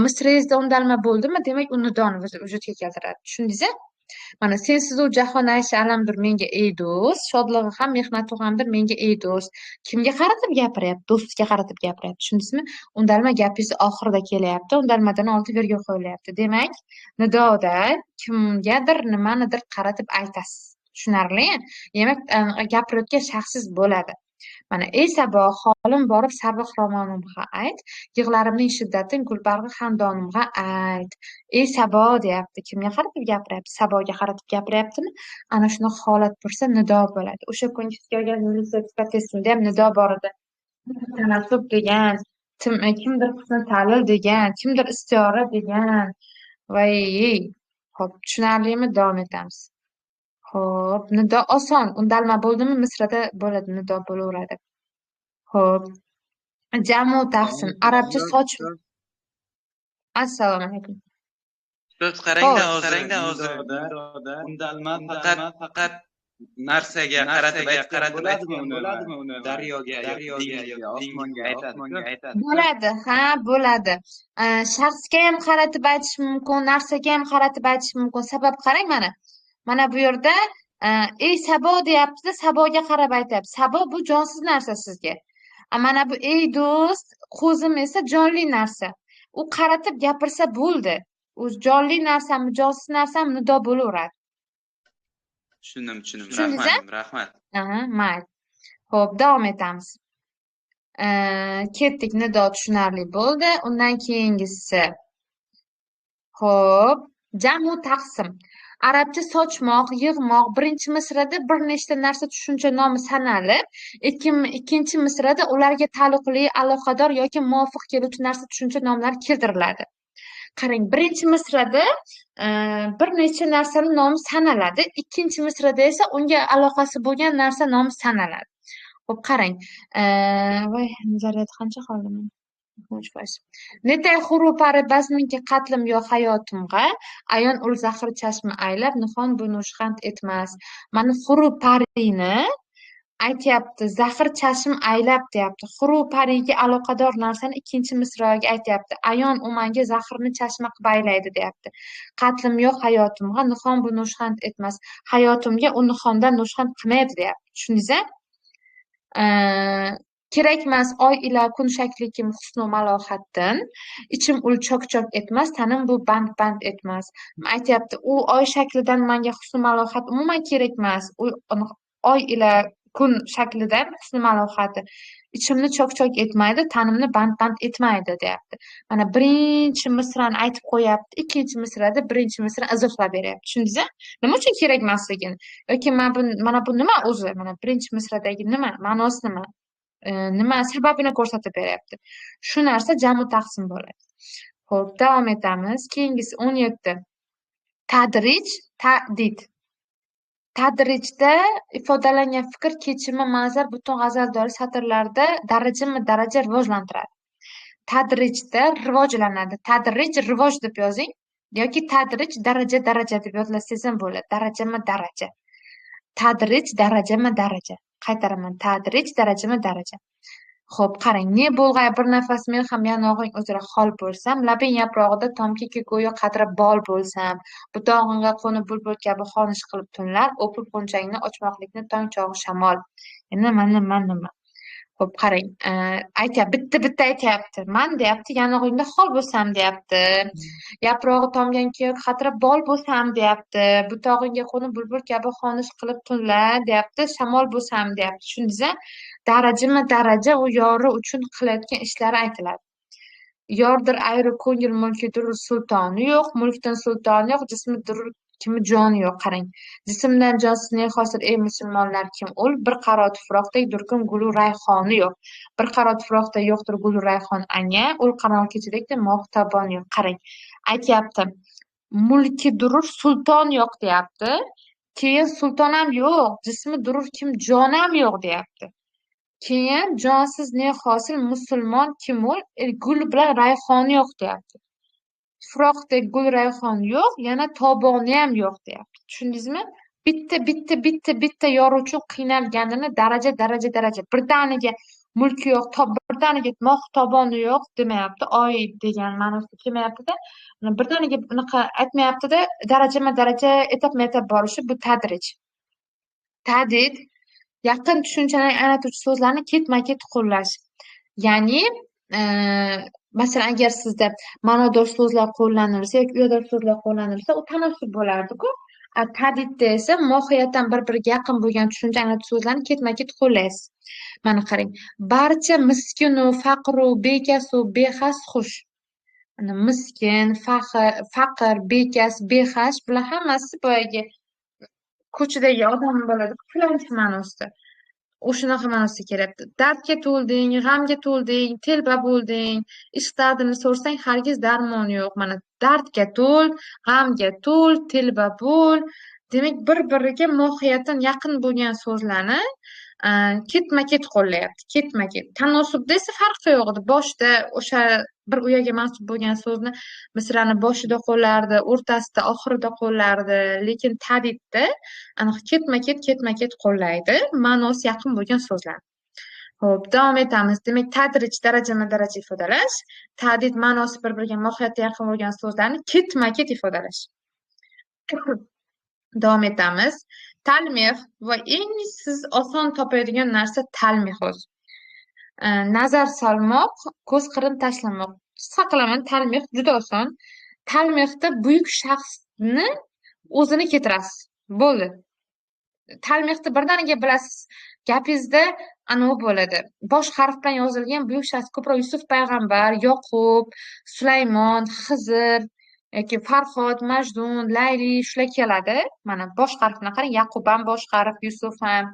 Misrangizda undalma bo'ldimi, demak u nidoni vujudga keltiradi. Tushundingizmi? Mana sensiz u jahon ayshi alamdir menga ey do'st, shodlig'i ham mehnati hamdir menga ey do'st. Kimga qaratib gapiryapti? Do'stiga qaratib gapiryapti. Tushundingizmi? Undalma gapingiz oxirida kelyapti, undalmadan oldin virgul qo'yilyapti. Demak, nidoda kimgadir nimanidir qaratib aytasiz. Tushunarli? Demak, gapirayotgan shaxsiz bo'ladi. Mana ey Sabo, holim borib Sarvi Xromonimga ayt, yig'larimning shiddatin Gulbarg'i xandonimga ayt. Ey Sabo deyapti. Kimga qaratib gapiryapti? Saboga qaratib gapiryaptimi? Ana shunaqa holat bo'lsa nido bo'ladi. O'sha kungi kelgan universitet testimda ham nido bor edi. Tanassub degan, kimdir husni ta'lil degan, kimdir istiora degan. Voy, ho'p, tushunarlimi? Davom etamiz. Xo'p, nido oson. Undalma bo'ldimi? Misrada bo'ladi, nido bo'laveradi. Xo'p. Jamu taqsim. Arabcha soch. Assalomu alaykum. Ustoz qarangda hozir nidoda undalma faqat narsaga qaratib aytgan bo'ladimi uni daryoga dengizga osmonga aytadi. Bo'ladi, ha, bo'ladi. Shaxsga ham qaratib aytish mumkin, narsaga ham qaratib aytish mumkin. Sabab qarang mana. Mana bu yerda ey Sabo deyapti-da, Saboga qarab aytyapti. Sabo bu jonsiz narsa sizga. Mana bu ey do'st, qo'zim esa jonli narsa. U qaratib gapirsa bo'ldi. U jonli narsami, jonsiz narsami nido bo'laveradi. Tushundim. Rahmat. Mayli. Xo'p, davom etamiz. Ketdik, nido tushunarli bo'ldi. Undan keyingisi. Xo'p, jamu taqsim. Arabcha sochmoq, yig'moq. Birinchi misrada bir nechta narsa tushuncha nomi sanalib, ikkinchi misrada ularga taalluqli, aloqador yoki muvofiq keluvchi narsa tushuncha nomlari keltiriladi. Qarang, birinchi misrada bir necha narsani nomi sanaladi, ikkinchi misrada esa unga aloqasi bo'lgan narsa nomi sanaladi. Xo'p, qarang. Voy, zaryad qancha qoldi? Netay hurufari bazminki qatlim yo hayotimga, ayon ul zahir chashmi aylab, nihon bu nushxand etmas. Mana huruparini aytyapti, zahir chashim aylab deyapti. Hurupariga aloqador narsani ikkinchi misroga aytyapti. Ayon umanga zahrni chashma qilib aylaydi deyapti. Qatlim yo'q hayotimga, nihon bu nushxand etmas. Hayotimga u nihondan nushxand qilmaydi deyapti. Tushundingiz-a? Kerakmas oy ila kun shaklikim husnu malohatdan, ichim ul chok-chok etmas, tanim bu band etmas. Aytyapti, u oy shaklidan menga husnu malohat umuman kerakmas. U oy ila kun shaklidan husnu malohati ichimni chok-chok etmaydi, tanimni band etmaydi deyapti. Mana birinchi misrani aytib qo'yapti, ikkinchi misrada birinchi misrani izohlab beryapti. Tushundingiz-a? Nima uchun kerakmasligini yoki mana bu nima o'zi? Mana birinchi misradagi nima? Ma'nosi nima? Nima sababini ko'rsatib beryapti. Shu narsa jamu taqsim bo'ladi. Xo'p, davom etamiz. Keyingisi 17. Tadrij, ta'did. Tadrijda ifodalangan fikr, kechimi, manzar butun g'azaldori satrlarda daraja rivojlantiradi. Tadrijda rivojlanadi. Tadrij rivoj deb yozing yoki tadrij daraja deb yozlasangiz ham bo'ladi. Daraja. Tadrij daraja. Qaytaraman. Tadrij daraja. Xo'p, qarang, ne bo'lg'ay bir nafas men ham yanog'ing uzra xol bo'lsam, labing yaprog'ida tomkiki go'yo qadri bol bo'lsam, butog'ingga qo'nib bulbul kabi xonish qilib tunlar, o'pib g'unchangni ochmoqlikni tong chog'i shamol. Nima? Xo'p, qarang, aytyapti, bitta aytyapti. Man deyapti, yanog'ingda xol bo'lsam deyapti. Yaprog'i tomganki qadri bol bo'lsam deyapti. Butog'ingga qo'nib bulbul kabi xonish qilib tunlar deyapti. Shamol bo'lsam deyapti. Tushundingiz-a? Daraja u yori uchun qilayotgan ishlari aytiladi. Yordir ayri ko'ngil mulkidir sultoni yo'q, mulkdan sultoni yo'q, jismidir kimi joni yo'q. Qarang, jismdan jonsiz ne hosil ey musulmonlar kim ul, bir qaro tuproqdek durkum gulu rayhoni yo'q. Bir qaro tuproqda yo'qdir gulu rayhon anga, ul qanol kechidekda mo'xtabon yo'q. Qarang, aytyapti, mulki durur sulton yo'q deyapti. Keyin sulton ham yo'q, jismi durur kim joni ham yo'q deyapti. Keyin jonsiz ne hosil musulmon kimul gul bilan rayhoni yo'q deyapti. Tuproqdek gul rayhon yo'q, yana toboni ham yo'q deyapti. Tushundingizmi? Bitta yor uchun qiynalganini daraja. Birdaniga mulki yo'q, birdaniga toboni yo'q demayapti. Oy degan ma'nosida kelmayapti-da. Birdaniga bunaqa aytmayapti-da, daraja etap borishi bu tadrij. Ta'did yaqin tushunchani anglatuvchi so'zlarni ketma-ket qo'llash. Ya'ni, masalan, agar sizda ma'nodor so'zlar qo'llanilsa yoki uyador so'zlar qo'llanilsa, u tanassub bo'lardi-ku. Ta'didda esa mohiyatan bir-biriga yaqin bo'lgan tushuncha anglatuvchi so'zlarni ketma-ket qo'llaysiz. Mana qarang, barcha miskinu, faqru, bekasu, behas xush. Ana miskin, faqir, bekas, behash bular hammasi boyagi ko'chadagi odam bo'ladi, pullanch ma'nosida. O'shanaqa ma'nosida kelyapti. Dardga to'lding, g'amga to'lding, telba bo'lding, ish dardini so'rsang hargiz darmoni yo'q. Mana dardga to'l, g'amga to'l, telba bo'l. Demak, bir-biriga mohiyatan yaqin bo'lgan so'zlarni ketma-ket qo'llayapti. Ketma-ket. Tanosubda esa farqi yo'q edi. Boshida o'sha bir uyaga mansub bo'lgan so'zni misrani boshida qo'llardi, o'rtasida, oxirida qo'llardi. Lekin ta'didda aniq ketma-ket qo'llaydi. Ma'nosi yaqin bo'lgan so'zlarni. Xo'p, davom etamiz. Demak, tadrij darajama-daraja ifodalash, ta'did ma'nosi bir-biriga mohiyatda yaqin bo'lgan so'zlarni ketma-ket ifodalash. Davom etamiz. Talmih va eng siz oson topadigan narsa talmih o'zi. Nazar solmoq, ko'z qirin tashlamoq. Qisqa qilaman, talmih juda oson. Talmihda buyuk shaxsni o'zini keltirasiz. Bo'ldi. Talmihni birdaniga bilasiz. Gapingizda anavi bo'ladi. Bosh harf bilan yozilgan buyuk shaxs ko'proq Yusuf payg'ambar, Yoqub, Sulaymon, Xizr yoki Farhod, Majdun, Layli shular keladi. Mana bosh harfini qarang, Yaqub ham bosh harf, Yusuf ham,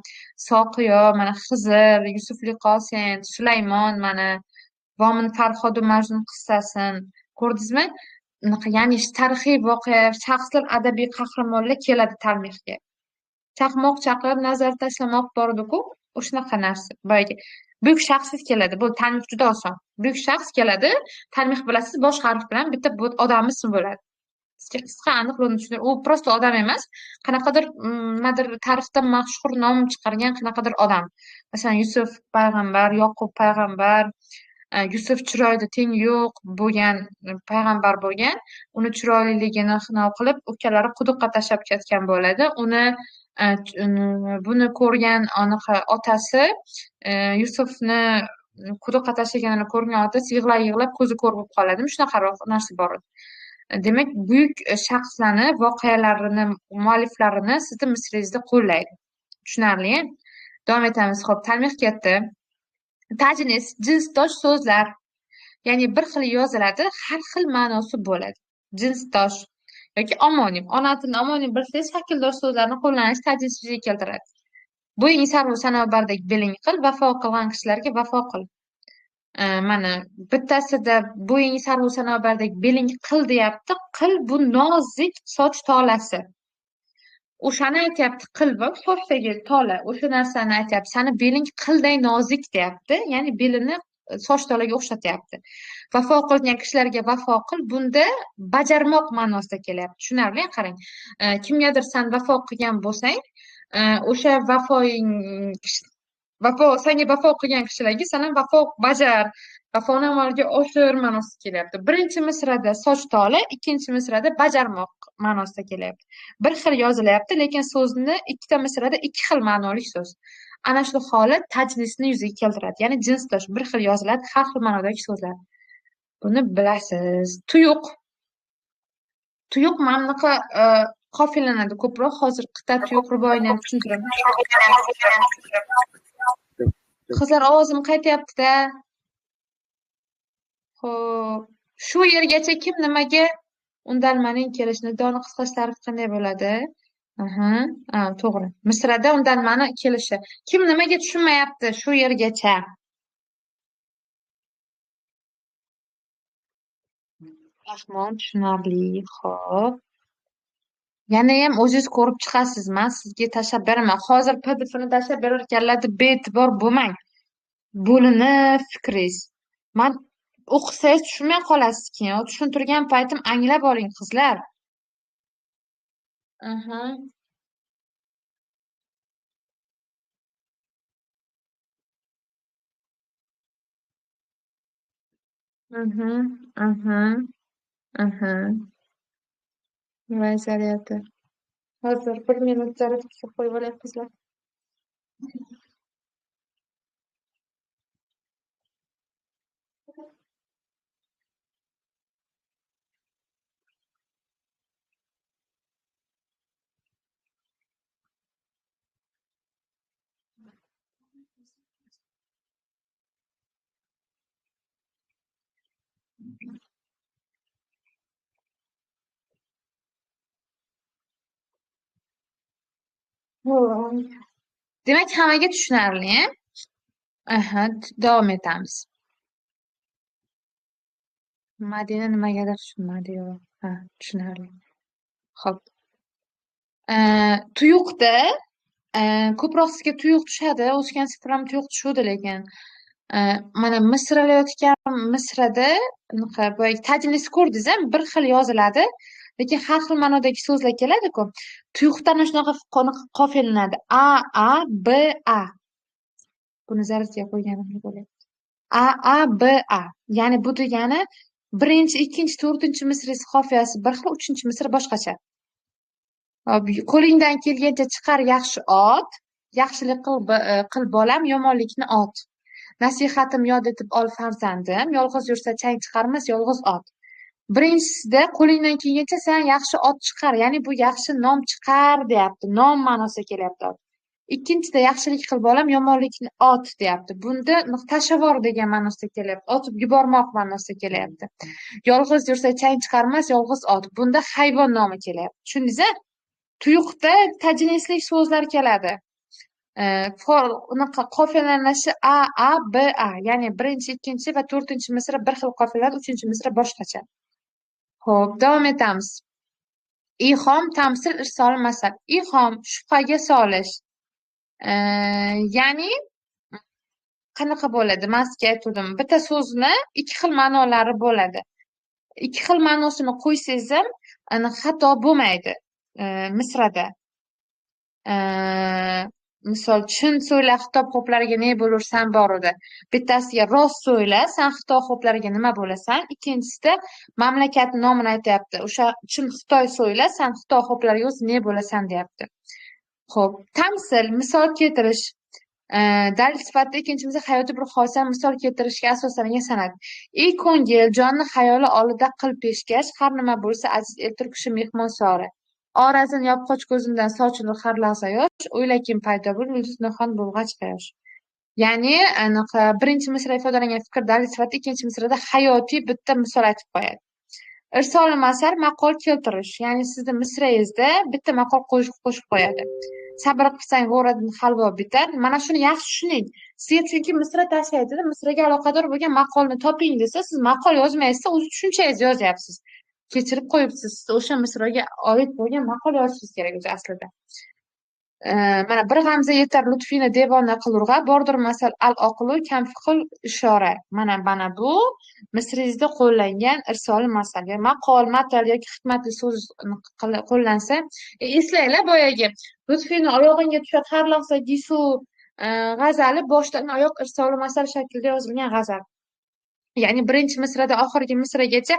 Soqiyo, mana Xizr, Yusufli Qosim, Sulaymon, mana Vomin Farhod va Majnun qissasin ko'rdingizmi? Ya'ni tarixiy voqea, shaxslar, adabiy qahramonlar keladi talmihga. Chaqmoq chaqib, nazar tashlamoq bordi-ku, o'shanaqa narsa. Boyagi buyuk shaxs keladi. Bu tanif juda oson. Buyuk shaxs keladi, tanif bilasiz, bosh harf bilan bitta odamni ismi bo'ladi. Sizga qisqa aniq buni tushuntir. U prosta odam emas, qanaqadir nimadir tarixda mashhur nom chiqargan qanaqadir odam. Masalan, Yusuf payg'ambar, Yoqub payg'ambar, Yusuf chiroyida teng yo'q bo'lgan payg'ambar bo'lgan. Uni chiroyliligini xinov qilib, ukalari quduqqa tashlab ketgan bo'ladi. Buni ko'rgan anaqa otasi Yusufni quduqqa tashlaganini ko'rgan otasi yig'lab ko'zi ko'r bo'lib qoladimi? Shunaqaroq narsa bor edi. Demak, buyuk shaxslarni, voqealarini, mualliflarini sizni misringizda qo'llaydi. Tushunarli? Davom etamiz. Xo'p, talmih ketdi. Tajnis, jinsdosh so'zlar. Ya'ni bir xil yoziladi, har xil ma'nosi bo'ladi. Jinsdosh yoki omonim. Ona tilini omonim bilsangiz, shakldosh so'zlarni qo'llanish tajnis yuzaga keltiradi. Bo'ying sarvu sanobardek beling qil, vafo qilgan kishilarga vafo qil. Mana bittasida bo'ying sarvu sanobardek beling qil deyapti. Qil bu nozik soch tolasi. O'shani aytyapti, qil va sochdagi tola, o'sha narsani aytyapti. Sani beling qilday nozik deyapti. Ya'ni belini soch tolaga o'xshatyapti. Vafo qilgan kishilarga vafo qil, bunda bajarmoq ma'nosida kelyapti. Tushunarli? Qarang. Kimgadir sen vafo qilgan bo'lsang, o'sha senga vafo qilgan kishilarga sen ham vafo bajar, vafoni amalga oshir ma'nosida kelyapti. Birinchi misrada soch tola, ikkinchi misrada bajarmoq ma'nosida kelyapti. Bir xil yozilyapti, lekin so'zni ikkita misrada ikki xil ma'noli so'z. Ana shu holat tajnisni yuzaga keltiradi. Ya'ni jinsdosh bir xil yoziladi, har xil ma'nodagi so'zlar. Buni bilasiz. Tuyuq. Tuyuq mana bunaqa qofiyalanadi ko'proq. Hozir qita tuyuq ruboiyni ham tushuntiraman. Qizlar, ovozim qaytyapti-da. Xo'p, shu yergacha kim nimaga undalmaning kelishi, nidoni qisqacha ta'rif qanday bo'ladi? To'g'ri. Misrada undalmani kelishi. Kim nimaga tushunmayapti shu yergacha? Rahmon, tushunarli. Xo'p. Yana ham o'zingiz ko'rib chiqasiz. Men sizga tashlab beraman. Hozir PDFni tashlab berarkanlarda bee'tibor bo'lmang. Bo'linib fikringiz. Men o'qisangiz tushunmay qolasiz keyin. Tushuntirgan paytim anglab oling, qizlar. Voy zaryadi. Hozir 1 minut zaryadga qo'yib olay, qizlar. Demak, hammaga tushunarli. Aha, davom etamiz. Madina nimagadir tushunmadi yo'q. Ha, tushunarli. Xo'p. Tuyuqda ko'proq sizga tuyuq tushadi. O'sgan sifir ham tuyuq tushuvdi, lekin mana misralayotgan misrada boyagi tajinlikni ko'rdingiz, bir xil yoziladi, lekin har xil ma'nodagi so'zlar keladi-ku. Tuyuqdan shunaqa qofiyalanadi. A, B, A. Buni zaryadga qo'yganimga bo'lyapti. A, B, A. Ya'ni bu degani birinchi, ikkinchi, to'rtinchi misrasi qofiyasi bir xil, uchinchi misra boshqacha. Qo'lingdan kelgancha chiqar yaxshi ot, yaxshilik qil bolam, yomonlikni ot. Nasihatim yod etib ol farzandim, yolg'iz yursa chang chiqarmas yolg'iz ot. Birinchisida qo'lingdan kelgancha sen yaxshi ot chiqar, ya'ni bu yaxshi nom chiqar deyapti, nom ma'nosida kelyapti. Ikkinchida yaxshilik qil bolam, yomonlikni ot deyapti. Bunda tashavvur degan ma'nosida kelyapti, otib yubormoq ma'nosida kelyapti. Yolg'iz yursa chang chiqarmas yolg'iz ot. Bunda hayvon nomi kelyapti. Tushundingiz-a? Tuyuqda tajnislik so'zlar keladi. Unaqa qofiyalanishi A, B, A. Ya'ni birinchi, ikkinchi va to'rtinchi misra bir xil qofiyalanadi, uchinchi misra boshqacha. Xo'p, davom etamiz. Ihom, tamsil, irsol, masal. Ihom shubhaga solish. Ya'ni qanaqa bo'ladi? Men sizga aytdim. Bitta so'zni ikki xil ma'nolari bo'ladi. Ikki xil ma'nosini qo'ysangiz ham xato bo'lmaydi misrada. Misol, chin so'yla xitob xo'plariga ne bo'lursan bor edi. Bittasiga rost so'yla, sen xitob xo'plariga nima bo'lasan? Ikkinchisida mamlakat nomini aytyapti. O'sha chin Xitoy so'yla, sen xitob xo'plariga o'zi ne bo'lasan deyapti. Xo'p, tamsil, misol keltirish. Dalil sifatida ikkinchimiz hayotda bir hodisa misol keltirishga asoslangan san'at. Ey ko'ngil, jonni xayoli oldida qil peshkash, har nima bo'lsa aziz eltir kishi mehmon sori. Orazin yopqoch ko'zimdan sochilur har lahza yosh, o'yla kim paydo bo'l, yulduz nihon bo'lg'ach quyosh. Ya'ni birinchi misra ifodalangan fikr dalil sifatida ikkinchi misrada hayotiy bitta misol aytib qo'yadi. Irsol masal maqol keltirish, ya'ni sizni misrangizda bitta maqol qo'shib qo'yadi. Sabr qilsang g'o'radan halvo bitar. Mana shuni yaxshi tushuning. Sizga chunki misra tashlaydi, misraga aloqador bo'lgan maqolni toping desa, siz maqol yozmaysiz, o'zi tushunchangizni yozyapsiz. Kechirib qo'yibsiz. Siz o'sha misraga oid bo'lgan maqol yozishingiz kerak o'zi aslida. Mana bir g'amza yetar lutfini devona qilurg'a, bordir masal al oqlu kam fiql ishora. Mana bu misringizda qo'llangan irsol masal. Maqol, matal yoki hikmatli so'z qo'llansa, eslanglar boyagi lutfini oyog'ingga tushar har lahza gisu g'azali boshdan oyoq irsol masal shaklida yozilgan g'azal. Ya'ni birinchi misrada oxirgi misragacha,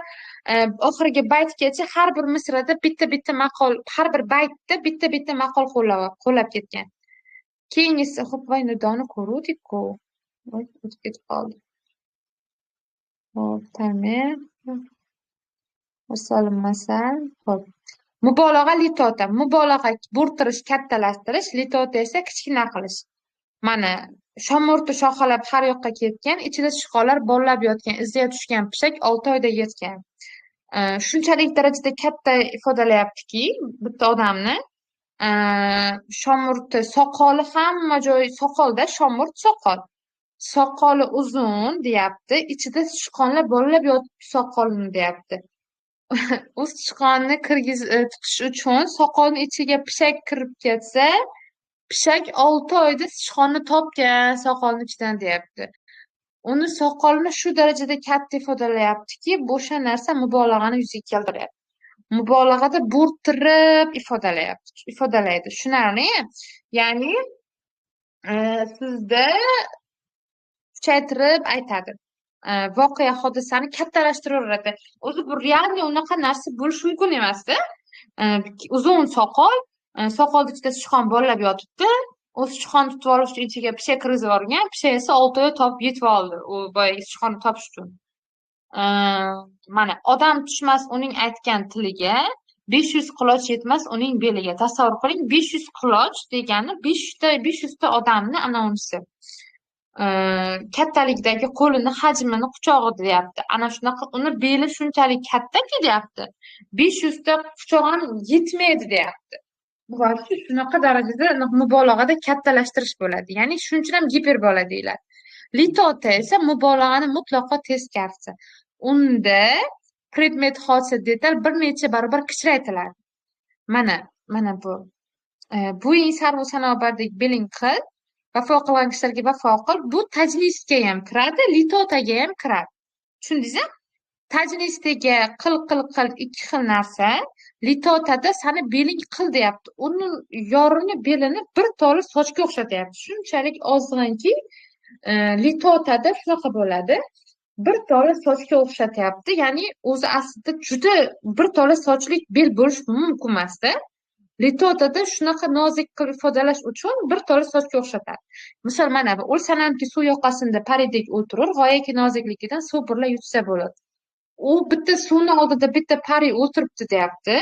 oxirgi baytgacha har bir misrada bitta maqol, har bir baytda bitta maqol qo'llab ketgan. Keyingisi xo'p, voy nidoni ko'ruvdik-ku. Voy, o'tib ketib qoldi. Xo'p, tamam. Misol masal. Xo'p. Mubolag'a litota. Mubolag'a bo'rttirish, kattalashtirish, litota esa kichkina qilish. Mana shomurti shoxalab har yoqqa ketgan, ichida sichqonlar bollab yotgan, iziga tushgan pishak 6 oyda yetgan. Shunchalik darajada katta ifodalayaptiki, bitta odamni shomurti, soqoli hamma joy soqolda, shomurt soqol. Soqoli uzun deyapti, ichida sichqonlar bollab yotib soqolini deyapti. U sichqonni tiqish uchun soqolni ichiga pishak kirib ketsa, pishak 6 oyda sichqonni topgan soqolni ichidan deyapti. Uni soqolni shu darajada katta ifodalayaptiki, o'sha narsa mubolag'ani yuzaga keltiryapti. Mubolag'ada bo'rttirib ifodalaydi. Tushunarli? Ya'ni sizda kuchaytirib aytadi. Voqea hodisani kattalashtiraveradi. O'zi bu realniy unaqa narsa bo'lishi mumkin emas-da. Uzun soqol, soqolni ichida sichqon bollab yotibdi. U sichqonni tutib olish uchun ichiga pishak kirgizib yuborgan, pishak esa 6 oy topib yetib oldi. U boyagi sichqonni topish uchun. Mana odam tushmas uning aytgan tiliga, 500 quloch yetmas uning beliga. Tasavvur qiling, 500 quloch degani 500 ta odamni ana unisi. kattalikdagi qo'lini hajmini quchog'i deyapti. Ana shunaqa uni beli shunchalik kattaki deyapti. 500 ta quchog'im yetmaydi deyapti. Bu вообще shunaqa darajada mubolag'ada kattalashtirish bo'ladi. Ya'ni shuning uchun ham giperbola deyiladi. Litota esa mubolag'ani mutlaqo teskarisi. Unda predmet hodisa detal bir necha barobar kichraytiriladi. Mana bu. Bo'ying sarvu sanoatbardagi beling qil, vafo qilgan kishilarga vafo qil. Bu tajnisga ham kiradi, litotaga ham kiradi. Tushundingizmi? Tajnisdagi qil ikki xil narsa. Litotada sani beling qil deyapti. Uni yorini belini bir tola sochga o'xshatyapti. Shunchalik ozg'inki, litotada shunaqa bo'ladi. Bir tola sochga o'xshatyapti. Ya'ni o'zi aslida juda bir tola sochlik bel bo'lish mumkin emasda. Litotada shunaqa nozik qilib ifodalash uchun bir tola sochga o'xshatadi. Misol mana bu o'lsanamki suv yoqasida paridek o'tirur, g'oyaki nozikligidan suv burla yutsa bo'ladi. U bitta suvni oldida bitta pari o'tiribdi deyapti.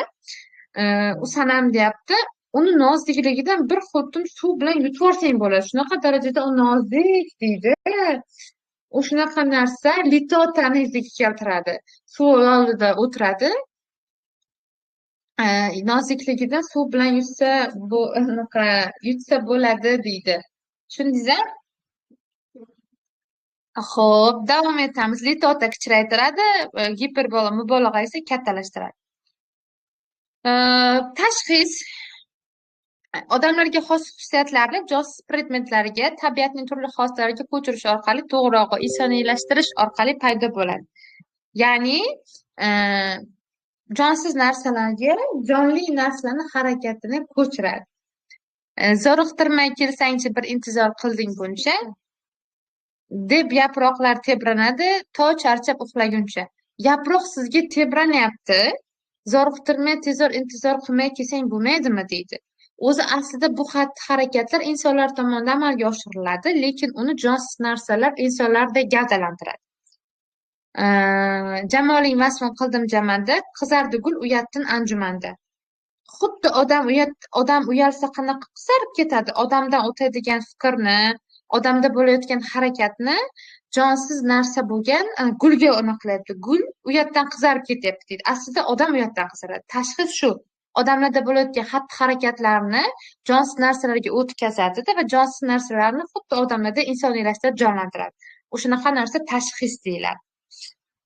U sanam deyapti. Uni nozikligidan bir xurtum suv bilan yutib yuborsang bo'ladi. Shunaqa darajada u nozik deydi. U shunaqa narsa litotani yuzaga keltiradi. Suv oldida o'tiradi. Nozikligidan suv bilan yutsa bo'ladi deydi. Tushundingizmi? Xo'p, davom etamiz. Litota kichraytiradi, giperbola mubolag'a esa kattalashtiradi. Tashxis odamlarga xos xususiyatlarni josus predmetlarga, tabiatning turli xoslalariga ko'chirish orqali, to'g'rirog'i insoniylashtirish orqali paydo bo'ladi. Ya'ni jonsiz narsalarga jonli narsalarni harakatini ko'chiradi. Zoriqtirmay kelsangchi bir intizor qilding buncha deb yaproqlar tebranadi to charchab uxlaguncha. Yaproq sizga tebranyapti. Zoriqtirmay tezor intizor qilmay kelsang bo'lmaydimi deydi. O'zi aslida bu harakatlar insonlar tomonidan amalga oshiriladi, lekin uni jonsiz narsalar insonlardek gavdalantiradi. Jamoling vasfini qildim jamanda, qizardi gul uyatdan anjumanda. Xuddi odam uyalsa qanaqa qizarib ketadi? Odamdan o'tadigan fikrni, odamda bo'layotgan harakatni jonsiz narsa bo'lgan gulga qilyapti. Gul uyatdan qizarib ketyapti deydi. Aslida odam uyatdan qizaradi. Tashxis shu. Odamlarda bo'layotgan xatti-harakatlarni jonsiz narsalarga o'tkazadi va jonsiz narsalarni xuddi odamlarda insoniylashtirib jonlantiradi. O'shanaqa narsa tashxis deyiladi.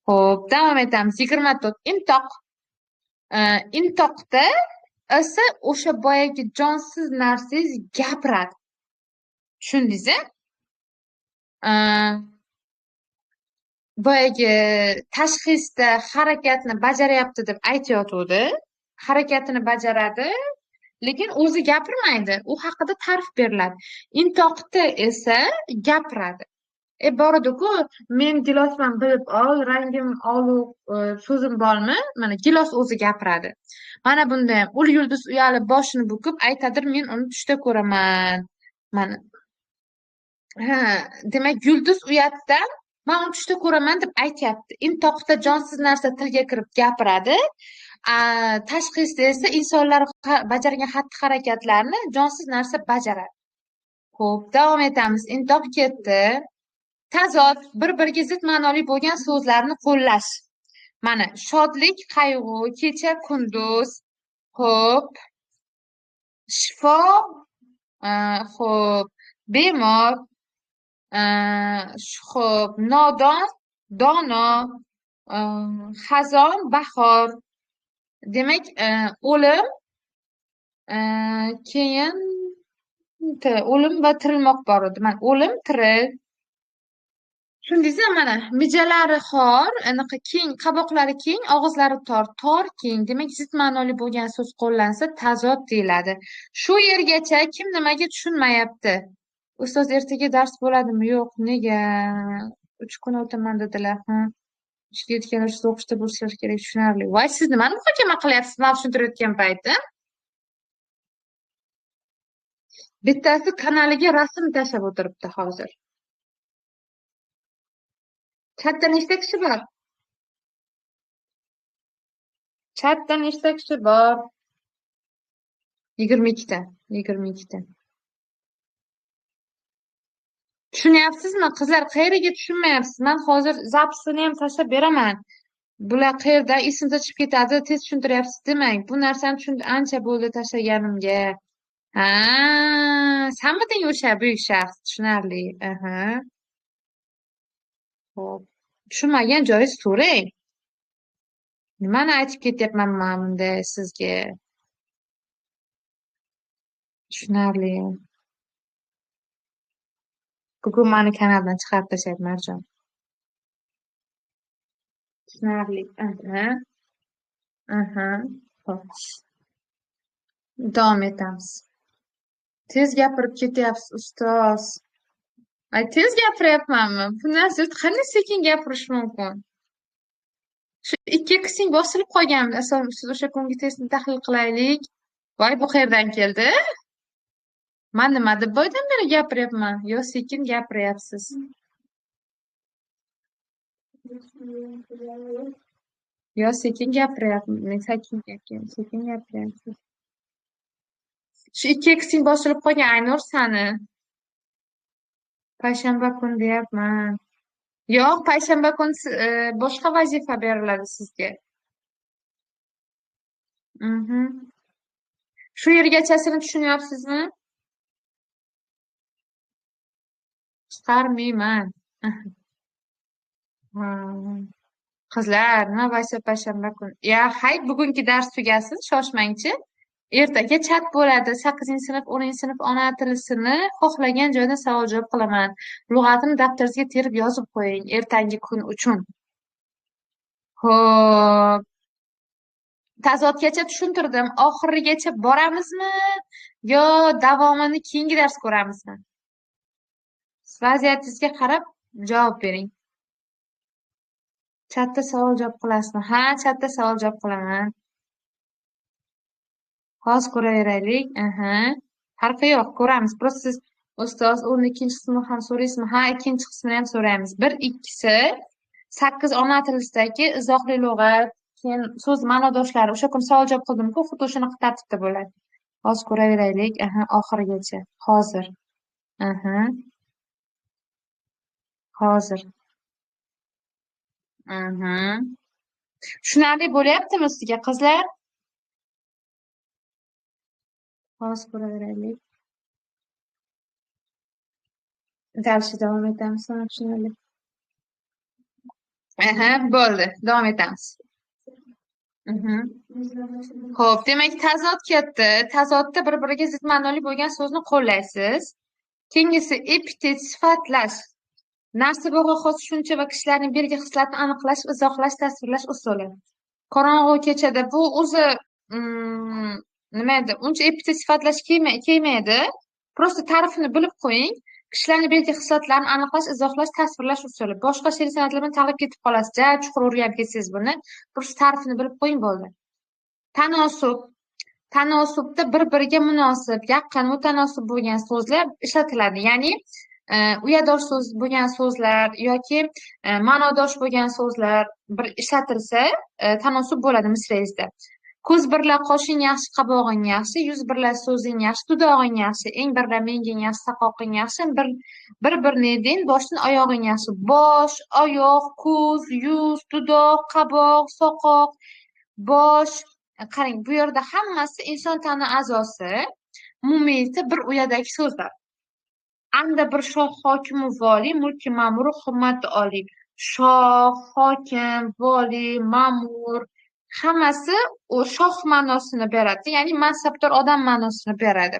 Xo'p, davom etamiz. 24. Intoq. Intoqda esa o'sha boyagi jonsiz narsangiz gapiradi. Tushundingizmi? Boyagi tashxisda harakatni bajaryapti deb aytayotgandi. Harakatini bajaradi, lekin o'zi gapirmaydi. U haqida ta'rif beriladi. Intoqda esa gapiradi. Boradi-ku, men gilosman bilib ol, rangim oluq, so'zim bormi? Mana gilos o'zi gapiradi. Mana bunda ham ul yulduz uyalib boshini bukib aytadir, men uni tushda ko'raman. Mana. Demak, yulduz uyatdan men uni tushda ko'raman deb aytyapti. Intoqda jonsiz narsa tilga kirib gapiradi. Tashxisda esa insonlar bajargan xatti-harakatlarni jonsiz narsa bajaradi. Xo'p, davom etamiz. Intoq ketdi. Tazod, bir-biriga zid ma'noli bo'lgan so'zlarni qo'llash. Mana, shodlik, qayg'u, kecha, kunduz. Xo'p. Shifo, xo'p, bemor, xo'p, nodon, dono, xazon, bahor. Demak, o'lim, keyin o'lim va tirilmoq bor edi. Mana, o'lim, tiril. Tushundingizmi? Mana mijalari xor, anaqa keng, qaboqlari keng, og'izlari tor, keng. Demak, zid ma'noli bo'lgan so'z qo'llansa tazod deyiladi. Shu yergacha kim nimaga tushunmayapti? Ustoz, ertaga dars bo'ladimi? Yo'q, nega? 3 kun o'taman dedilar. Ishga yetganlar siz o'qishda bo'lsalar kerak, tushunarli. Voy, siz nimani muhokama qilyapsiz mavzu tushuntirayotgan paytda? Bittasi kanaliga rasm tashlab o'tiribdi hozir. Chatda nechta kishi bor? Chatda nechta kishi bor? 22 ta. Tushunyapsizmi qizlar, qayeriga tushunmayapsiz? Man hozir zapisini ham tashlab beraman. Bular qayerda esimda chiqib ketadi, tez tushuntiryapsiz demang. Bu narsani ancha bo'ldi tashlaganimga. Ha, sanmiding o'sha buyuk shaxs? Tushunarli. Aha. Xo'p. Tushunmagan joyingiz so'rang. Nimani aytib ketyapman men bunda sizga? Tushunarli. Bugun mani kanaldan chiqarib tashlaydi Marjon. Tushunarli. Aha. Aha. Xo'p. Davom etamiz. Tez gapirib ketyapsiz, ustoz. Ay, tez gapiryapmanmi? Bu narsa qanday sekin gapirish mumkin? Shu 2xing bosilib qolganmi? Asosan siz o'sha kungi testni tahlil qilaylik. Voy, bu qayerdan keldi? Men nima deb boydan beri gapiryapman? Yo sekin gapiryapsiz? Yo sekin gapiryapman. Sekin gapiryapsiz. Shu 2xing bosilib qolgan Aynur sani. Payshanba kuni deyapman. Yo'q, payshanba kuni boshqa vazifa beriladi sizga. Shu yergachasini tushunyapsizmi? Chiqarmayman. Qizlar, nima bo'lsa payshanba kuni. Ya, hay, bugungi dars tugasin, shoshmangchi. Ertaga chat bo'ladi. 8-sinf, 10-sinf ona tilisini xohlagan joyda savol-javob qilaman. Lug'atini daftaringizga terib yozib qo'ying ertangi kun uchun. Xo'p. Tazodgacha tushuntirdim. Oxirigacha boramizmi yo davomini keyingi dars ko'ramizmi? Vaziyatingizga qarab javob bering. Chatda savol-javob qilasizmi? Ha, chatda savol-javob qilaman. Hozir ko'raveraylik. Aha. Farqi yo'q, ko'ramiz. Просто siz ustoz, uni ikkinchi qismini ham so'raysizmi? Ha, ikkinchi qismini ham so'raymiz. 1-2si 8 ona tilisidagi izohli lug'at, keyin so'z ma'nodoshlari. O'sha kun savol-javob qildim-ku, xuddi o'shanaqa tartibda bo'ladi. Hozir ko'raveraylik. Aha, oxirigacha. Hozir. Aha. Hozir. Aha. Tushunarli bo'lyaptimi sizga qizlar? Hozir ko'raveraylik. Darsga davom etamiz. Tushunarli. Aha, bo'ldi. Davom etamiz. Xo'p, demak tazod ketdi. Tazodda bir-biriga zid ma'noli bo'lgan so'zni qo'llaysiz. Keyingisi epitet sifatlash. Narsa-bo'g'a xos tushuncha va kishilarning belgi xislatini aniqlash, izohlash, tasvirlash usuli. Qorong'u kechada bu o'zi nima edi? Uncha epitet sifatlash kelmaydi. Prosta ta'rifini bilib qo'ying. Kishilarning belgi xislatlarini aniqlash, izohlash, tasvirlash usuli. Boshqa she'riy san'atlar bilan tag'ib ketib qolasiz. Ja, chuqur o'rganib ketsangiz buni. Prosta ta'rifini bilib qo'ying bo'ldi. Tanosub. Tanosubda bir-biriga munosib, yaqin, mutanosib bo'lgan so'zlar ishlatiladi. Ya'ni uyadosh so'z bo'lgan so'zlar yoki ma'nodosh bo'lgan so'zlar bir ishlatilsa, tanosub bo'ladi misrangizda. Ko'z birla qoshing yaxshi, qabog'ing yaxshi, yuz birla so'zing yaxshi, dudog'ing yaxshi, eng birla menging yaxshi, saqoqing yaxshi, bir-birni eding, boshdan oyog'ing yaxshi. Bosh, oyoq, ko'z, yuz, dudoq, qaboq, soqoq, bosh. Qarang, bu yerda hammasi inson tana a'zosi, umumiyati bir uyadagi so'zlar. Anda bir shoh, hokimu vali, mulki ma'mur, hurmati oliy. Shoh, hokim, vali, ma'mur hammasi o shoh ma'nosini beradi. Ya'ni mansabdor odam ma'nosini beradi.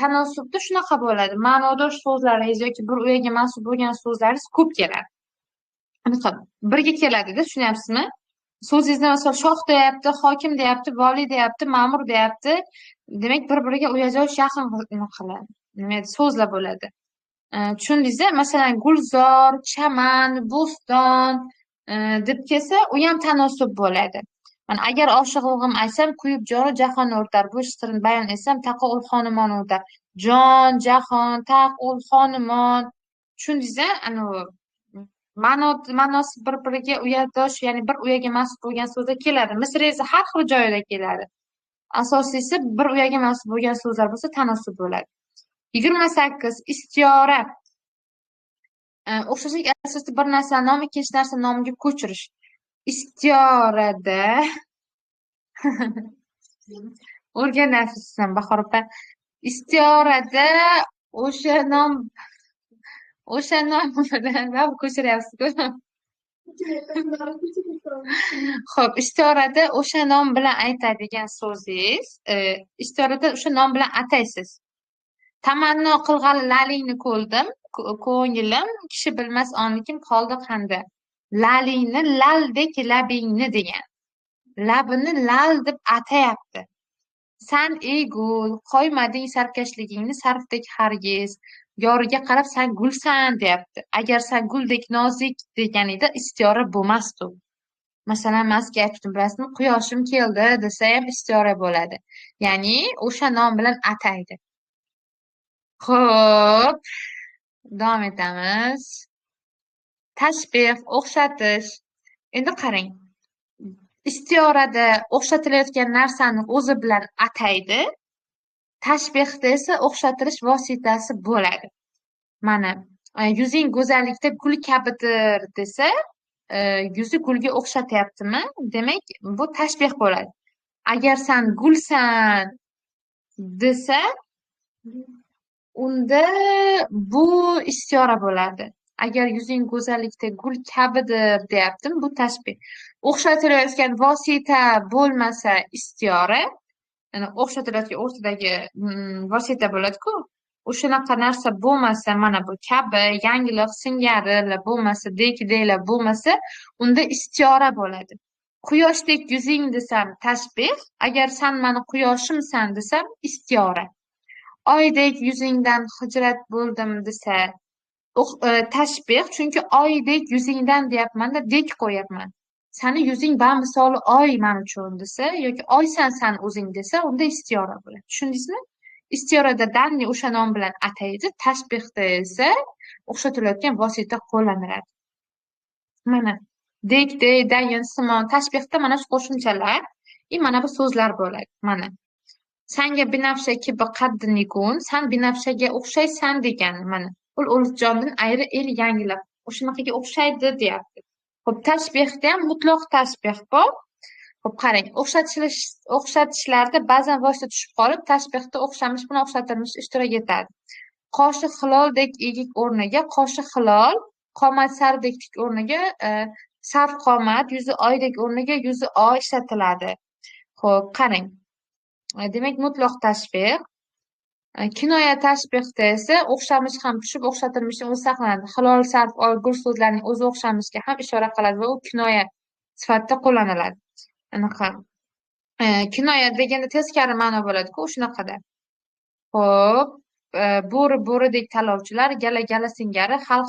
Tanosubda shunaqa bo'ladi. Ma'nodosh so'zlaringiz yoki bir uyaga mansub bo'lgan so'zlaringiz ko'p keladi. Aniqa birga keladi-da, tushunyapsizmi? So'zingizda masalan shoh deyapti, hokim deyapti, vali deyapti, ma'mur deyapti. Demak, bir-biriga uyajosh yaqin qiladi. Nima so'zlar bo'ladi. Tushundingizmi? Masalan, gulzor, chaman, bo'ston deb kelsa, u ham tanosub bo'ladi. Mana agar oshiqlig'im aytsam, kuyib joni jahonni o'rtar. Bu sirni bayon etsam, taqo ul xonimon o'rtar. Jon, jahon, taq ul xonimon. Tushundingizmi? Ana ma'nosi bir-biriga uyadosh, ya'ni bir uyaga mansub bo'lgan so'zlar keladi. Misrangizni har xil joyida keladi. Asosiysi bir uyaga mansub bo'lgan so'zlar bo'lsa tanosub bo'ladi. 28 istiyora. O'xshashlik asosida bir narsani nomi ikkinchi narsa nomiga ko'chirish. Istiyorada o'rganasiz ham Bahor opa. Istiyorada o'sha nom bilan ko'chiryapsiz-ku. Xo'p, istiyorada o'sha nom bilan aytadigan so'zingiz, istiyorada o'sha nom bilan ataysiz. Tamanno qilg'ali lalingni ko'rdim, ko'nglim kishi bilmas onlikim qoldi qanda. Lalingni laldek labingni degan. Labini lal deb atayapti. San ey gul, qo'ymading sarkashligingni sarfdek hargiz. Yoriga qarab san gulsan deyapti. Agar san guldek nozik deganida istiora bo'lmasdi. Masalan, men sizga aytdim, bilasizmi, quyoshim keldi desa ham istiora bo'ladi. Ya'ni o'sha nom bilan ataydi. Xo'p, davom etamiz. Tashbih, o'xshatish. Endi qarang. Istiorada o'xshatilayotgan narsani o'zi bilan ataydi. Tashbihda esa o'xshatirish vositasi bo'ladi. Mana, yuzing go'zallikda gul kabidir desa, yuzi gulga o'xshatyaptimi? Demak, bu tashbih bo'ladi. Agar san gulsan desa, unda bu istiora bo'ladi. Agar yuzing go'zallikda gul kabidir deyaptim, bu tashbih. O'xshatilayotgan vosita bo'lmasa istiora, ya'ni o'xshatilayotgan o'rtadagi vosita bo'ladi-ku. O'shanaqa narsa bo'lmasa, mana bu kabi, yangilik singari bo'lmasa, deklar bo'lmasa, unda istiora bo'ladi. Quyoshdek yuzing desam tashbih, agar san mani quyoshimsan desam istiora. Oydek yuzingdan hijrat bo'ldim desa tashbih, chunki oydek yuzingdan deyapmanda, dek qo'yapman. Sani yuzing bamisoli oy men uchun desa yoki oysan san o'zing desa, unda istiora bo'ladi. Tushundingizmi? Istiorada danni o'sha nom bilan ataydi, tashbihda esa o'xshatilayotgan vosita qo'llaniladi. Mana dekday, dayin, simon, tashbihda mana shu qo'shimchalar, mana bu so'zlar bo'ladi. Mana sanga binafsha kibi qaddi nigun, san binafshaga o'xshaysan degani mana. Ul o'ljondan ayri el yangilab, o'shanaqaga o'xshaydi deyapti. Xo'p, tashbihda ham mutloq tashbih bor. Xo'p, qarang, o'xshatishlarda ba'zan vosita tushib qolib, tashbihda o'xshamish bilan o'xshatilmish ishtirok etadi. Qoshi hiloldek egik o'rniga qoshi hilol, qomat sardek tik o'rniga sarf qomat, yuzi oydek o'rniga yuzi oy ishlatiladi. Xo'p, qarang. Demak, mutloq tashbih. Kinoya tashbihda esa o'xshamish ham tushib, o'xshatilmishi o'zi saqlanadi. Hilol, sarf, oy, gul so'zlarining o'zi o'xshamishga ham ishora qiladi va u kinoya sifatida qo'llaniladi. Anaqa. Kinoya deganda teskari ma'no bo'ladi-ku, shunaqada. Xo'p, bo'ri-bo'ridek talovchilar, gala-gala singari, xalq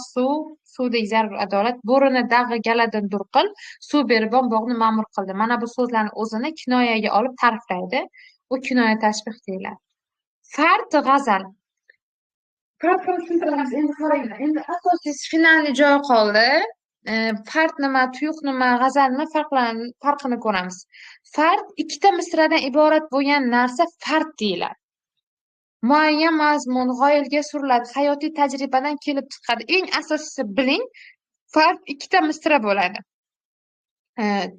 suvdek zarur adolat, bo'rini dag'i galadan dur qil, suv berib bog'ni ma'mur qildi. Mana bu so'zlarni o'zini kinoyaga olib ta'riflaydi. Bu kinoya tashbih deyiladi. Fard g'azal. Endi qaranglar. Endi asosiy finalni joyi qoldi. Fard nima, tuyuq nima, g'azal nima farqini ko'ramiz. Fard ikkita misradan iborat bo'lgan narsa fard deyiladi. Muayyan mazmun g'oyilga suriladi, hayotiy tajribadan kelib chiqadi. Eng asosiysi biling, fard ikkita misra bo'ladi.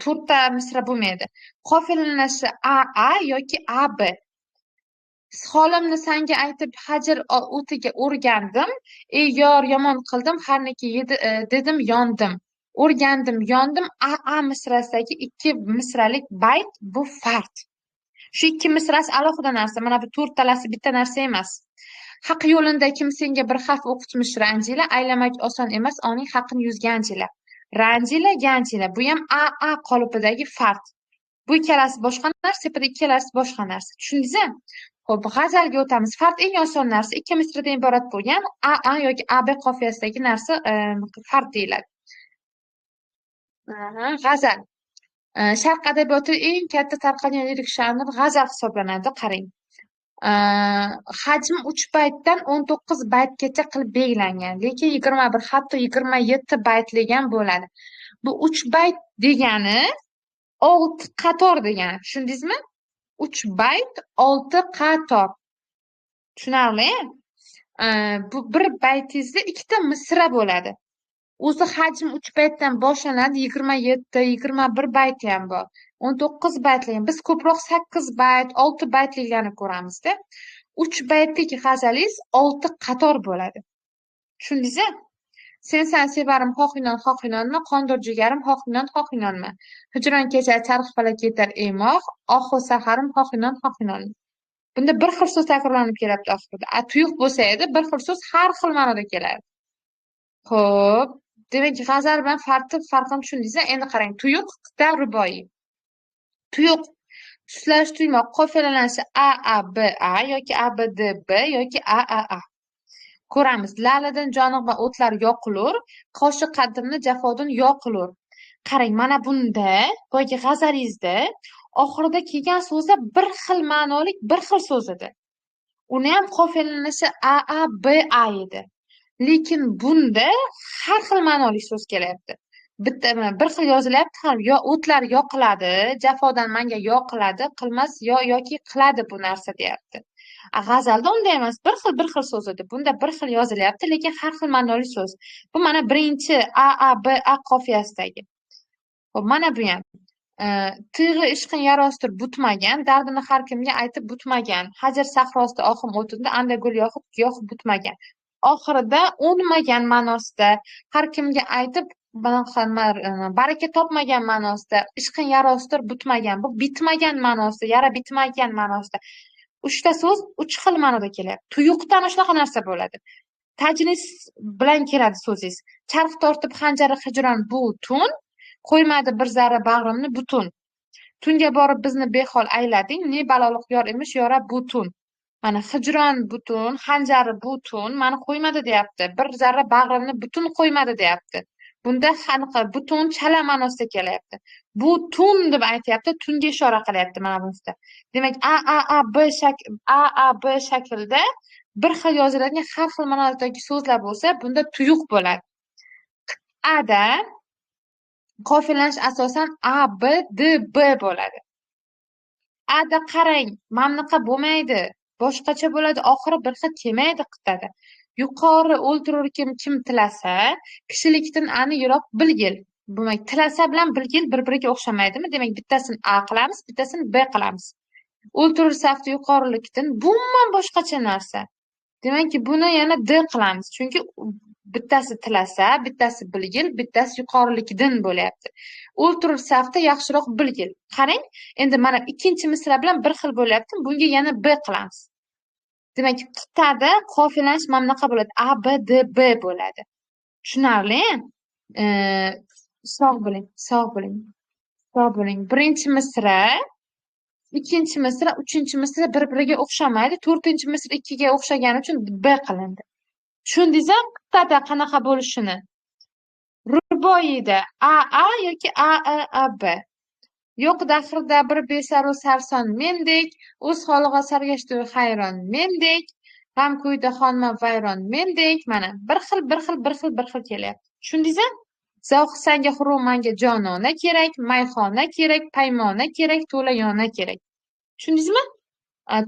To'rtta misra bo'lmaydi. Qofiyalanashi a yoki ab. Holimni senga aytib hajr o'tiga o'rgandim, ey yor yomon qildim, harniki dedim yondim. O'rgandim, yondim, a misrasidagi ikki misralik bayt bu fard. Shu ikki misrasi alohida narsa, mana bu to'rtalasi bitta narsa emas. Haq yo'linda kim senga bir harf o'qitmish ranjila, aylamak oson emas, oning haqini yuzganjila. Ranjila, ganjila, bu ham a qolipidagi fard. Bu ikkalasi boshqa narsa, sepida ikkalasi boshqa narsa. Tushundingizmi? Xo'p, g'azalga o'tamiz. Fard eng oson narsa, ikki misradan iborat bo'lgan a yoki ab qofiyasidagi narsa fard deyiladi. G'azal. Sharq adabiyoti eng katta tarqalgan lirik janr g'azal hisoblanadi. Qarang. Hajmi 3 baytdan 19 baytgacha qilib belgilangan, lekin 21 hatto 27 baytlagan bo'ladi. Bu 3 bayt degani 6 qator degani. Tushundingizmi? 3 bayt 6 qator. Tushunarli? Bu bir baytingizda ikkita misra bo'ladi. O'zi hajm 3 baytdan boshlanadi, 27, 21 bayti ham bor. 19 baytli. Biz ko'proq 8 bayt, 6 baytliklarni ko'ramizda. 3 baytlik g'azalingiz 6 qator bo'ladi. Tushundingiz-a? Sensan sevarim xoh inon xoh inonma, qondir jigarim xoh inon xoh inonma. Hijron kechar charx falak yetar emoq, ohu saharim xoh inon xoh inonma. Bunda bir xil so'z takrorlanib kelyapti oxirida. Tuyuq bo'lsa edi, bir xil so'z har xil ma'noda keladi. Xo'p, demak g'azal bilan farqini tushundingiz-a? Endi qarang, tuyuq qita ruboiy. Tuyuq tuslash tuymoq qofiyalanishi a a b a yoki a b d b yoki a a a. Ko'ramiz. La'lidan joniqma o'tlar yoqilur, qoshi qaddimni jafodin yoqilur. Qarang, mana bunda, boyagi g'azalingizda oxirida kelgan so'zlar bir xil ma'nolik, bir xil so'z edi. Uni ham qofiyalanishi a a b a edi. Lekin bunda har xil ma'noli so'z kelyapti. Bitta bir xil yozilyapti ham, yo o'tlar yoqiladi, jafodan menga yoqiladi, qilmas yoki qiladi bu narsa deyapti. G'azalda unday emas, bir xil so'z edi. Bunda bir xil yozilyapti, lekin har xil ma'noli so'z. Bu mana birinchi a b a qofiyasidagi. Xo'p, mana bu ham. Tig'i ishqin yarostir butmagan, dardini har kimga aytib butmagan. Hajar sahrosida oqim o'tida, anda gul yoqib giyoh butmagan. Oxirida o'nmagan ma'nosida, har kimga aytib baraka topmagan ma'nosida, ishqin yarostir butmagan, bu bitmagan ma'nosida, yara bitmagan ma'nosida. Uchta so'z uch xil ma'noda kelyapti. Tuyuqda ana shunaqa narsa bo'ladi. Tajnis bilan keladi so'zingiz. Charx tortib xanjari hijron bu tun, qo'ymadi bir zarra bag'rimni butun. Tunga borib bizni behol aylading, ne baloliq yor emish yora butun. Mana hijron butun, xanjari butun, mani qo'ymadi deyapti. Bir zarra bag'rimni butun qo'ymadi deyapti. Bunda qanaqa butun chala ma'nosida kelyapti. Butun deb aytyapti, tunga ishora qilyapti mana bunisi. Demak, a b shaklda bir xil yoziladigan har xil ma'nodagi so'zlar bo'lsa, bunda tuyuq bo'ladi. Ada qofiyalanish asosan a b d b bo'ladi. Ada qarang, mamliqa bo'lmaydi, boshqacha bo'ladi, oxiri bir xil kelmaydi qit'ada. Yuqori o'ltirur kim tilasa, kishilikdan ani yiroq bilgil. Demak, tilasa bilan bilgil bir-biriga o'xshamaydimi? Demak, bittasini a qilamiz, bittasini b qilamiz. O'ltirur safda yuqorilikdan bu umuman boshqacha narsa. Demakki, buni yana d qilamiz. Chunki bittasi tilasa, bittasi bilgil, bittasi yuqorilikdan bo'lyapti. O'ltirur safda yaxshiroq bilgil. Qarang, endi mana ikkinchi misra bilan bir xil bo'lyapti. Bunga yana b qilamiz. Demak, qit'ada qofiyalanish mamlaqa bo'ladi. A, B, D, B bo'ladi. Tushunarli? Sog' bo'ling, sog' bo'ling, sog' bo'ling. Birinchi misra, ikkinchi misra, uchinchi misra bir-biriga o'xshamaydi. To'rtinchi misra ikkiga o'xshagani uchun B qilindi. Tushundingizmi? Qit'ada qanaqa bo'lishini? Ruboiyda A yoki A B. Yo'q dahrida bir besaru sarson mendek, o'z holiga sargashdi hayron mendek, g'am ko'ydi xonma vayron mendek. Mana bir xil kelyapti. Tushundingizmi? Zavq sanga xurumanga jonona kerak, mayxona kerak, paymona kerak, to'layona kerak. Tushundingizmi?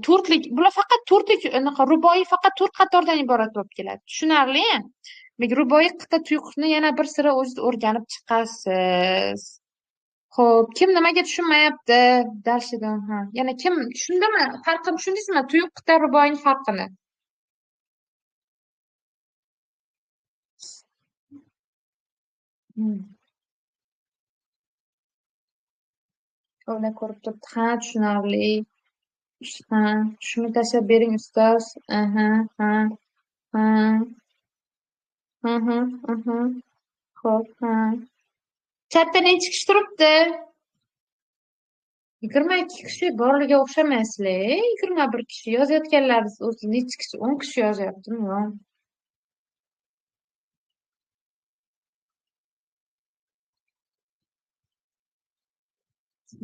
To'rtlik, bular faqat to'rtlik, anaqa ruboiy faqat 4 qatordan iborat bo'lib keladi. Tushunarli? Ruboiy qit'a tuyuqni yana bir sira o'zingiz o'rganib chiqasiz. Xo'p, kim nimaga tushunmayapti? Darshidon, ha. Yana kim tushundimi? Farqini tushundingizmi? Tuyuq qit'a ruboiyning farqini. O'ylab ko'rib turibdi. Ha, tushunarli. Ha, shuni tashlab bering ustoz. Aha, ha. Ha. Xo'p, ha. Chatda nechi kishi turibdi? 22 kishi borligiga o'xshamaysizlar. 21 kishi yozayotganlaringiz o'zi nechi kishi? 10 kishi yozyaptimi?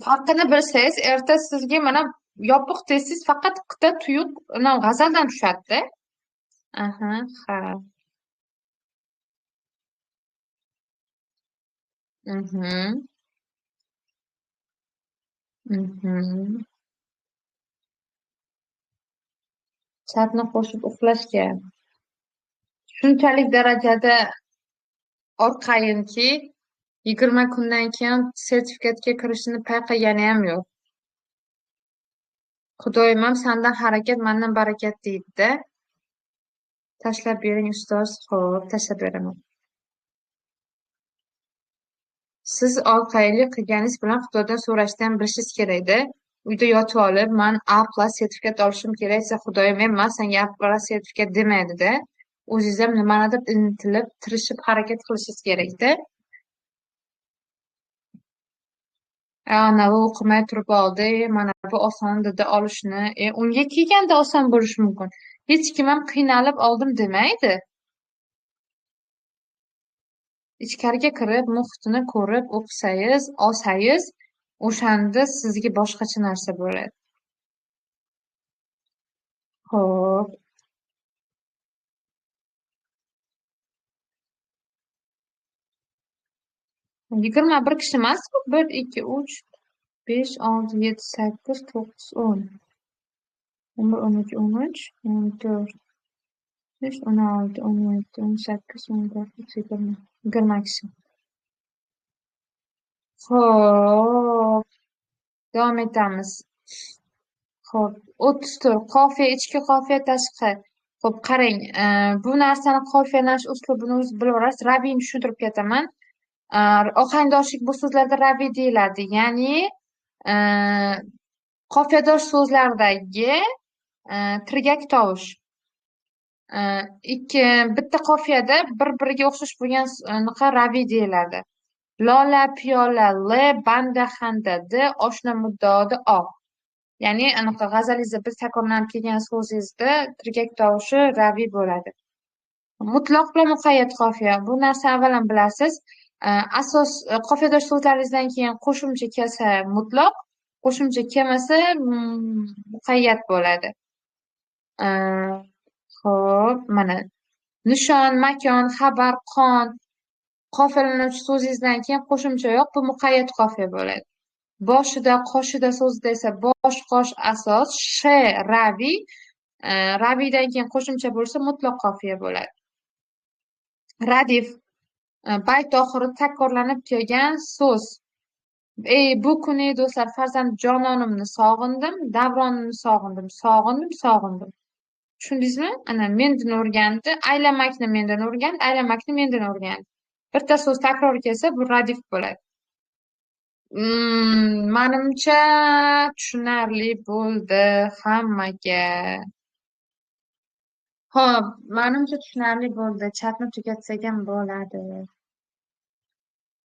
Farqini bilsangiz, erta sizga mana yopiq testsiz faqat qit'a tuyuq g'azaldan tushadi-da. Aha, ha. Chatni qo'shib uxlashga. Shunchalik darajada orqayinki 20 kundan keyin sertifikatga kirishini payqagani ham yo'q. Xudoyim ham sandan harakat, mandan barakat deydi-da. Tashlab bering ustoz. Xo'p, tashlab beraman. Siz orqaylik qilganingiz bilan Xudodan so'rashdan bilishingiz kerakda. Uyda yotib olib, man A+ sertifikat olishim kerak desa, Xudoyim man senga A+ sertifikat demaydi-da. O'zingiz ham nimanidir intilib, tirishib harakat qilishingiz kerakda. Anavi o'qimay turib oldi, mana bu oson dedi olishni. Unga kelganda oson bo'lishi mumkin. Hech kim ham qiynalib oldim demaydi. Ichkariga kirib, muhitini ko'rib, o'qisangiz, olsangiz, o'shanda sizga boshqacha narsa bo'ladi. Xo'p. Yigirma bir kishi emasmi? 1, 2, 3, 5, 6, 7, 8, 9, 10. 11, 12, 13, 14, 15, 16, 17, 18, 19, 20. 20 kishi. Xo'p. Davom etamiz. Xo'p, 34. Qofiya ichki, qofiya tashqi. Xo'p, qarang, bu narsani qofiyalash uslubini o'zingiz bilib olasiz. Rabbiyni tushuntirib ketaman. Ohangdoshlik bu so'zlarda rabbiy deyiladi. Ya'ni qofiyadosh so'zlardagi tirgak tovush. Bitta qofiyada bir-biriga o'xshash bo'lgan rabbiy deyiladi. Lola, piyola, L, banda, xanda, D, oshna, muddao, O. Ya'ni anaqa g'azalingizda biz takrorlanib kelgan so'zingizda tirgak tovushi rabbiy bo'ladi. Mutloq bilan muqayyat qofiya. Bu narsa avvalan bilasiz. Asos qofiyadosh so'zlaringizdan keyin qo'shimcha kelsa mutloq, qo'shimcha kelmasa muqayyat bo'ladi. Xo'p, mana nishon, makon, xabar, qon qofiyalanuvchi so'zingizdan keyin qo'shimcha yo'q, bu muqayyat qofiya bo'ladi. Boshida, qoshida so'zida esa bosh, qosh asos, rabiy, rabiydan keyin qo'shimcha bo'lsa mutlaq qofiya bo'ladi. Radif bayt oxirida takrorlanib kelgan so'z. Bu kuni do'stlar farzand jononimni sog'indim, davronimni sog'indim, sog'indim. Tushundingizmi? Ana mendan o'rgandi, aylamakni mendan o'rgandi, aylamakni mendan o'rgandi. Bitta so'z takror kelsa, bu radif bo'ladi. Menimcha tushunarli bo'ldi hammaga. Xo'p, menimcha tushunarli bo'ldi. Chatni tugatsak ham bo'ladi.